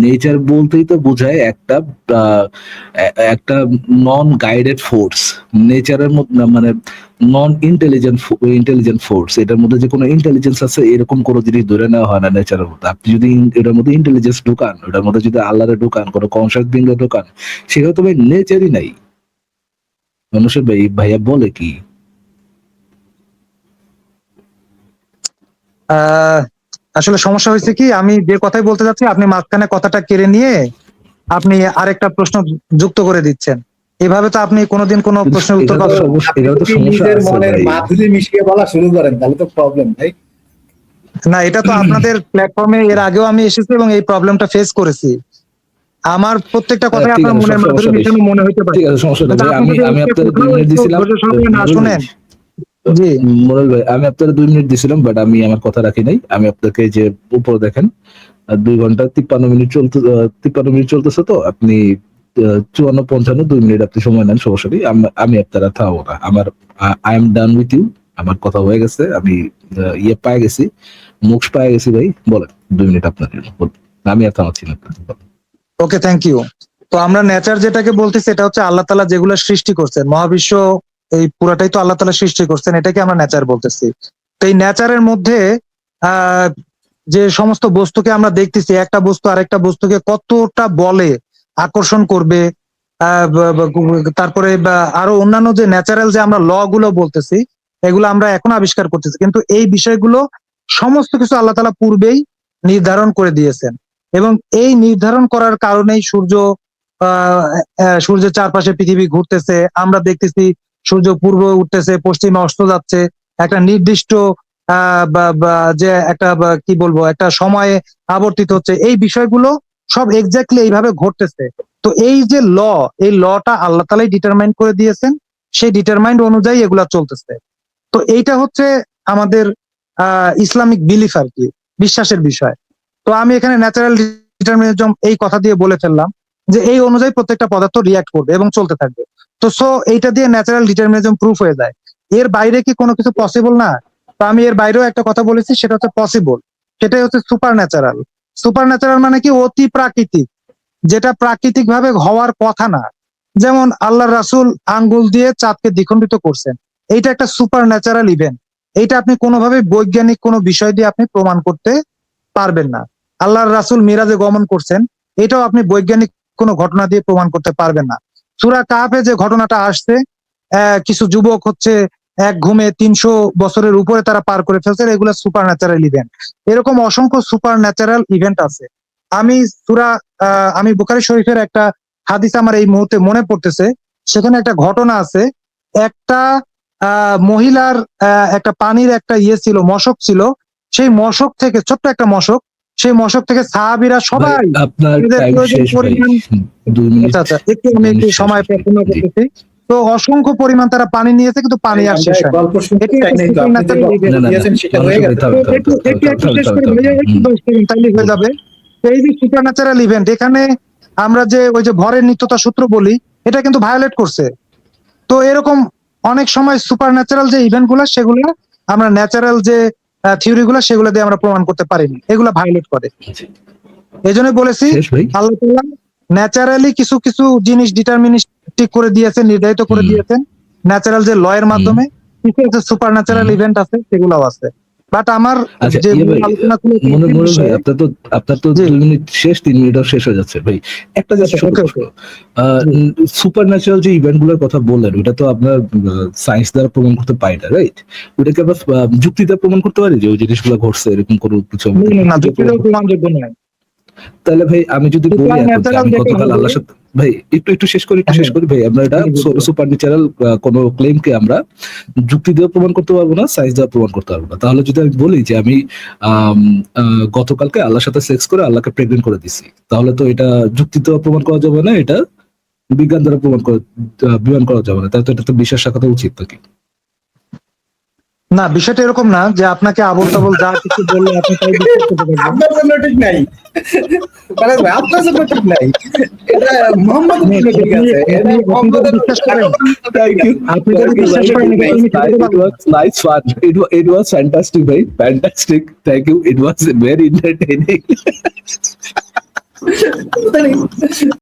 নেচার বলতেই তো বোঝায় একটা নন গাইডেড ফোর্স। নেচারের মধ্যে মানে নন ইন্টেলিজেন্ট ফোর্স, এটার মধ্যে যে কোনো ইন্টেলিজেন্স আছে এরকম কোনো জিনিস ধরে নেওয়া হয় না নেচারের মধ্যে। আপনি যদি এটার মধ্যে ইন্টেলিজেন্স ঢুকান, ওটার মধ্যে যদি আল্লাহরে ঢুকান, কোনো কনসাস বিং ঢুকান, সেটা তো ভাই নেচারই নাই। মানুষের ভাইয়া বলে কি আসলে সমস্যা হয়েছে কি, আমি যে কথাই বলতে যাচ্ছি আপনি মাঝখানে কথাটা কেড়ে নিয়ে আপনি আরেকটা প্রশ্ন যুক্ত করে দিচ্ছেন। এভাবে তো আপনি কোনোদিন কোনো প্রশ্নের উত্তর পাবেন না। নিজের মনের মাধুরী মিশিয়ে বলা শুরু করেন, তাহলে তো প্রবলেম ভাই। না, এটা তো আপনাদের প্ল্যাটফর্মে এর আগেও আমি এসেছি এবং এই প্রবলেমটা ফেস করেছি। আমার প্রত্যেকটা কথাই আপনার মনের মাধুরী মিশানো মনে হতে পারে। ঠিক আছে, সমস্যা নেই ভাই। আমি আপনাদের 2 মিনিট দিছিলাম, না শুনেন জি মনিরুল ভাই, আমি আপনাদের 2 মিনিট দিছিলাম, বাট আমি আমার কথা রাখি নাই। আমি আপনাকে যে উপর দেখেন 2 ঘন্টা 53 মিনিট চলতেছে, তো আপনি 54-55 2 মিনিট আপনি সময় নেন, সমস্যা নেই। আমি আপনারা থামবো না। I am done with you. আমার কথা হয়ে গেছে, আমি পায়ে গেছি, মুখ পায়ে গেছি ভাই। বলেন 2 মিনিট আপনার জন্য, আমি আর থামাচ্ছি না। ওকে, থ্যাংক ইউ। তো আমরা নেচার যেটাকে বলতেছি, এটা হচ্ছে আল্লাহ তাআলা যেগুলো সৃষ্টি করছেন, মহাবিশ্ব এই পুরাটাই তো আল্লাহ তাআলা সৃষ্টি করছেন, এটাকে আমরা নেচার বলতেছি। তো এই নেচারের মধ্যে যে সমস্ত বস্তুকে আমরা দেখতেছি, একটা বস্তু আরেকটা বস্তুকে কতটা বলে আকর্ষণ করবে, তারপরে আরো অন্যান্য যে ন্যাচারাল যে আমরা ল গুলো বলতেছি, এগুলো আমরা এখন আবিষ্কার করতেছি, কিন্তু এই বিষয়গুলো সমস্ত কিছু আল্লাহ তাআলা পূর্বেই নির্ধারণ করে দিয়েছেন। এবং এই নির্ধারণ করার কারণেই সূর্যের চারপাশে পৃথিবী ঘুরতেছে, আমরা দেখতেছি সূর্য পূর্বে উঠতেছে, পশ্চিমে অস্ত যাচ্ছে, একটা নির্দিষ্ট যে একটা কি বলবো একটা সময়ে আবর্তিত হচ্ছে। এই বিষয়গুলো সব এক্স্যাক্টলি এইভাবে ঘটতেছে। তো এই যে এই লটা আল্লাহ তাআলাই ডিটারমাইন করে দিয়েছেন, সেই ডিটারমাইন্ড অনুযায়ী এগুলা চলতেছে। তো এইটা হচ্ছে আমাদের ইসলামিক বিলিফ আর কি, বিশ্বাসের বিষয়। তো আমি এখানে ন্যাচারাল ডিটারমিনিজম এই কথা দিয়ে বলে ফেললাম যে এই অনুযায়ী প্রত্যেকটা পদার্থ রিয়াক্ট করবে এবং চলতে থাকবে। তো এইটা দিয়ে ন্যাচারাল ডিটারমিনিজম প্রুফ হয়ে যায়। এর বাইরে কি কোনো কিছু পসিবল না? তো আমি এর বাইরেও একটা কথা বলেছি, সেটা হচ্ছে পসিবল। সেটাই হচ্ছে সুপার ন্যাচারাল। সুপার ন্যাচারাল মানে কি অতি প্রাকৃতিক, যেটা প্রাকৃতিক ভাবে হওয়ার কথা না। যেমন আল্লাহর রাসূল আঙ্গুল দিয়ে চাঁদকে দ্বিখণ্ডিত করছেন, এইটা একটা সুপার ন্যাচারাল ইভেন্ট। এইটা আপনি কোনোভাবে বৈজ্ঞানিক কোনো বিষয় দিয়ে আপনি প্রমাণ করতে পারবেন না। আল্লাহর রাসূল মিরাজে গমন করছেন, এটাও আপনি বৈজ্ঞানিক কোনো ঘটনা দিয়ে প্রমাণ করতে পারবেন না। সূরা কাহফে যে ঘটনাটা আসছে, কিছু যুবক হচ্ছে এক ঘুমে 300 বছরের উপরে তারা পার করে ফেলছে, এগুলো সুপার ন্যাচারাল ইভেন্ট। এরকম অসংখ্য সুপার ন্যাচারাল ইভেন্ট আছে। আমি বুখারী শরীফের একটা হাদিস আমার এই মুহূর্তে মনে পড়তেছে, সেখানে একটা ঘটনা আছে একটা মহিলার একটা পানির একটা ছিল, মশক ছিল, সেই মশক থেকে, ছোট্ট একটা মশক, সেই মশক থেকে সাহাবীরা সবাই ভাই, আপনার নিজেদের টাইম প্রয়োজন শেষ ভাই। পরিমাণ, 2 মিনিট। আচ্ছা আচ্ছা, একটু আমি একটু শেষ। সময় প্রার্থনা জি। করতেছি। তো অসংখ্য পরিমাণ তারা পানি নিয়েছে, কিন্তু পানি আর শেষ হয় না। গল্প শুনতে এটি চাই একটা নাই তো, আপনি যে supernatural বক্তব্য event। না, না, না। দিয়েছেন সেটা হয়ে মানুষ ভাই, গেছে। থামেন, তো থামেন, একটু থামেন, একটু একটু থামেন, শেষ থামেন, করে থামেন, ভাইয়া, একটু হুম। 10 সেকেন্ড তাইলে হয়ে যাবে। তো এই যে সুপারন্যাচারাল ইভেন্ট, এখানে আমরা যে ওই যে ভরের নিত্যতা সূত্র বলি, এটা কিন্তু ভায়োলেট করছে। তো এরকম অনেক সময় সুপারন্যাচারাল যে ইভেন্ট গুলো, সেগুলো আমরা ন্যাচারাল যে থিওরি গুলো, সেগুলো দিয়ে আমরা প্রমাণ করতে পারিনি, এগুলো ভায়োলেট করে। এই জন্য বলেছি শেষ ভাই। আল্লাহ তাআলা ন্যাচারালি কিছু কিছু জিনিস ডিটারমিনিস্টিক করে দিয়েছেন, নির্ধারিত করে হুম। দিয়েছেন ন্যাচারাল যে ল এর মাধ্যমে। কিছু আছে সুপার ন্যাচারাল হুম। ইভেন্ট আছে, সেগুলোও আছে। বাট আমার আচ্ছা, যে ইয়ে মূল ভাই, আলোচনা ছিল মনে এই ভাই, বিষয়ে। আপনার তো জি। 2 মিনিট শেষ, 3 মিনিটও শেষ হয়ে যাচ্ছে ভাই। একটা জাস্ট ছোট ওকে, প্রশ্ন। জি। সুপার ন্যাচারাল যে ইভেন্ট গুলোর কথা বললেন, ওটা তো আপনার সায়েন্স দ্বারা প্রমাণ করতে পারি না, রাইট? ওটাকে আমরা যুক্তি দ্বারা প্রমাণ করতে পারি যে ওই জিনিসগুলো ঘটছে, এরকম কোনো কিছু না, আমাদের না, না, যুক্তি দ্বারা যুক্তিটাও প্রমাণযোগ্য নয়। তাহলে ভাই আমি যদি বলি এখন যে সুপারন্যাচারাল আমি যেটা গতকাল হবে, আল্লাহর সাথে, ভাই একটু শেষ করি হ্যাঁ, ভাই। আমরা এটা জি, জি, জি। সুপার ন্যাচারাল কোন ক্লেমকে আমরা যুক্তি দিয়ে প্রমাণ করতে পারবো না, সায়েন্স দিয়ে প্রমাণ করতে পারবো না। তাহলে যদি আমি বলি যে আমি গতকালকে আল্লাহর সাথে সেক্স করে আল্লাহকে প্রেগনেন্ট করে দিছি, তাহলে তো এটা যুক্তি দিয়ে প্রমাণ করা যাবে না, এটা বিজ্ঞান দ্বারা প্রমাণ করা যাবে না। তাই তো এটা তো বিশ্বাস রাখা তো উচিত নাকি? না, বিষয়টা এরকম না যে আপনাকে আবল তাবল যা কিছু বললে আপনি তাই বিশ্বাস করতে পারবেন। আপনার জন্য ঠিক নাই, ফারাজ ভাই, আপনার জন্য ঠিক নাই, এটা মোহাম্মদের জন্য ঠিক আছে। এটা আপনি মোহাম্মদের বিশ্বাস করেন? Thank you. আপনি যদি বিশ্বাস করেন, এটা আমি শিখতে It পারবো was nice fun. It was fantastic, ভাই. Fantastic. Thank you. It was very entertaining. না।